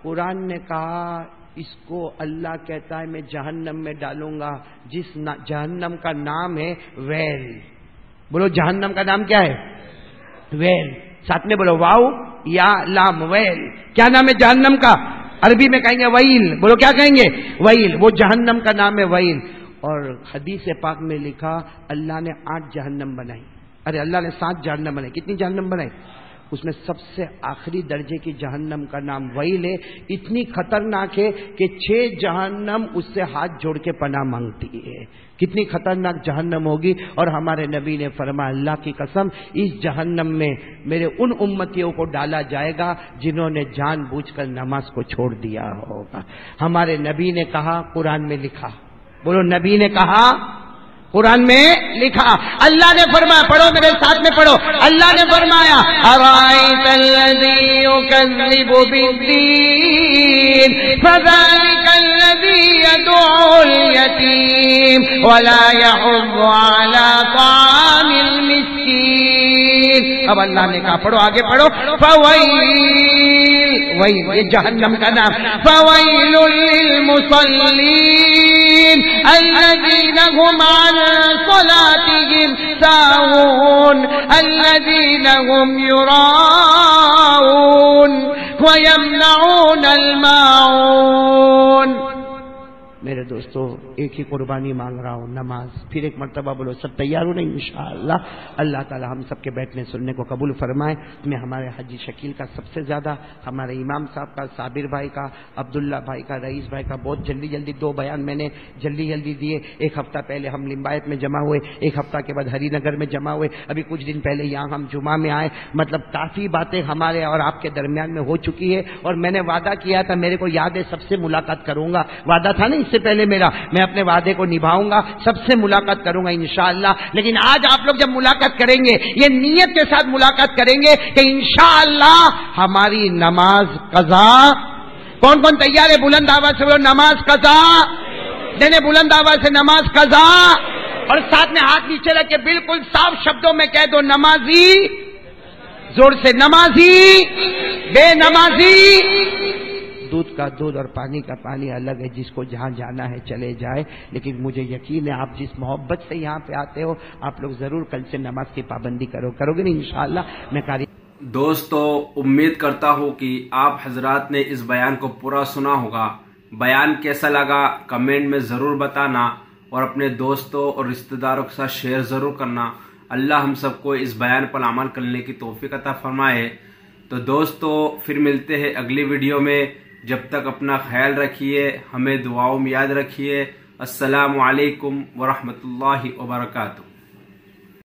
قرآن نے کہا اس کو اللہ کہتا ہے میں جہنم میں ڈالوں گا جس جہنم کا نام ہے ویل. بولو جہنم کا نام کیا ہے؟ ویل. ساتھ میں بولو واو یا لام, ویل. کیا نام ہے جہنم کا؟ عربی میں کہیں گے ویل. بولو کیا کہیں گے؟ ویل. وہ جہنم کا نام ہے ویل. اور حدیث پاک میں لکھا اللہ نے 8 جہنم بنائی. ارے اللہ نے 7 جہنم بنائی. کتنی جہنم بنائی؟ اس میں سب سے آخری درجے کی جہنم کا نام ویل ہے. اتنی خطرناک ہے کہ 6 جہنم اس سے ہاتھ جوڑ کے پناہ مانگتی ہے. کتنی خطرناک جہنم ہوگی. اور ہمارے نبی نے فرمایا اللہ کی قسم اس جہنم میں میرے ان امتیوں کو ڈالا جائے گا جنہوں نے جان بوجھ کر نماز کو چھوڑ دیا ہوگا. ہمارے نبی نے کہا, قرآن میں لکھا, بولو نبی نے کہا, قرآن میں لکھا. اللہ نے فرمایا, پڑھو میرے ساتھ میں پڑھو. اللہ نے فرمایا ارائیت الذی یکذب بالدین فذلک الذی یدعو الیتیم ولا یحض علی طعام المسکین. اب اللہ نے کہا, پڑھو آگے پڑھو, فویل, ویل یہ جہنم کا نام, فویل للمصلین الذین هم عن صلاتهم ساهون الذين هم يراءون ويمنعون الماعون. میرے دوستو ایک ہی قربانی مانگ رہا ہوں, نماز. پھر ایک مرتبہ بولو, سب تیار ہو نا انشاءاللہ. اللہ تعالی ہم سب کے بیٹھنے سننے کو قبول فرمائے. میں ہمارے حاجی شکیل کا سب سے زیادہ, ہمارے امام صاحب کا, صابر بھائی کا, عبداللہ بھائی کا, رئیس بھائی کا بہت جلدی 2 بیان میں نے جلدی دیے. ایک ہفتہ پہلے ہم لمبایت میں جمع ہوئے, ایک ہفتہ کے بعد ہری نگر میں جمع ہوئے, ابھی کچھ دن پہلے یہاں ہم جمعہ میں آئے. مطلب کافی باتیں ہمارے اور آپ کے درمیان میں ہو چکی ہے. اور میں نے وعدہ کیا تھا, میرے کو یاد ہے, سب سے ملاقات کروں گا. وعدہ تھا نا اس سے پہلے میرا, میں اپنے وعدے کو نبھاؤں گا, سب سے ملاقات کروں گا انشاءاللہ. لیکن آج آپ لوگ جب ملاقات کریں گے یہ نیت کے ساتھ ملاقات کریں گے کہ انشاءاللہ ہماری نماز قضا. کون کون تیار ہے؟ بلند آواز سے بولو نماز قضا. دینے بلند آواز سے نماز قضا. اور ساتھ میں ہاتھ نیچے رکھ کے بالکل صاف شبدوں میں کہہ دو نمازی. زور سے, نمازی, بے نمازی. دودھ کا دودھ اور پانی کا پانی الگ ہے, جس کو جہاں جانا ہے چلے جائے. لیکن مجھے یقین ہے آپ جس محبت سے یہاں پہ آتے ہو آپ لوگ ضرور کل سے نماز کی پابندی کرو گے نا انشاءاللہ. میں دوستو امید کرتا ہوں کہ آپ حضرات نے اس بیان کو پورا سنا ہوگا. بیان کیسا لگا کمنٹ میں ضرور بتانا, اور اپنے دوستوں اور رشتہ داروں کے ساتھ شیئر ضرور کرنا. اللہ ہم سب کو اس بیان پر عمل کرنے کی توفیق عطا فرمائے. تو دوستو پھر ملتے ہیں اگلی ویڈیو میں. جب تک اپنا خیال رکھیے, ہمیں دعاؤں میں یاد رکھیے. السلام علیکم ورحمۃ اللہ وبرکاتہ.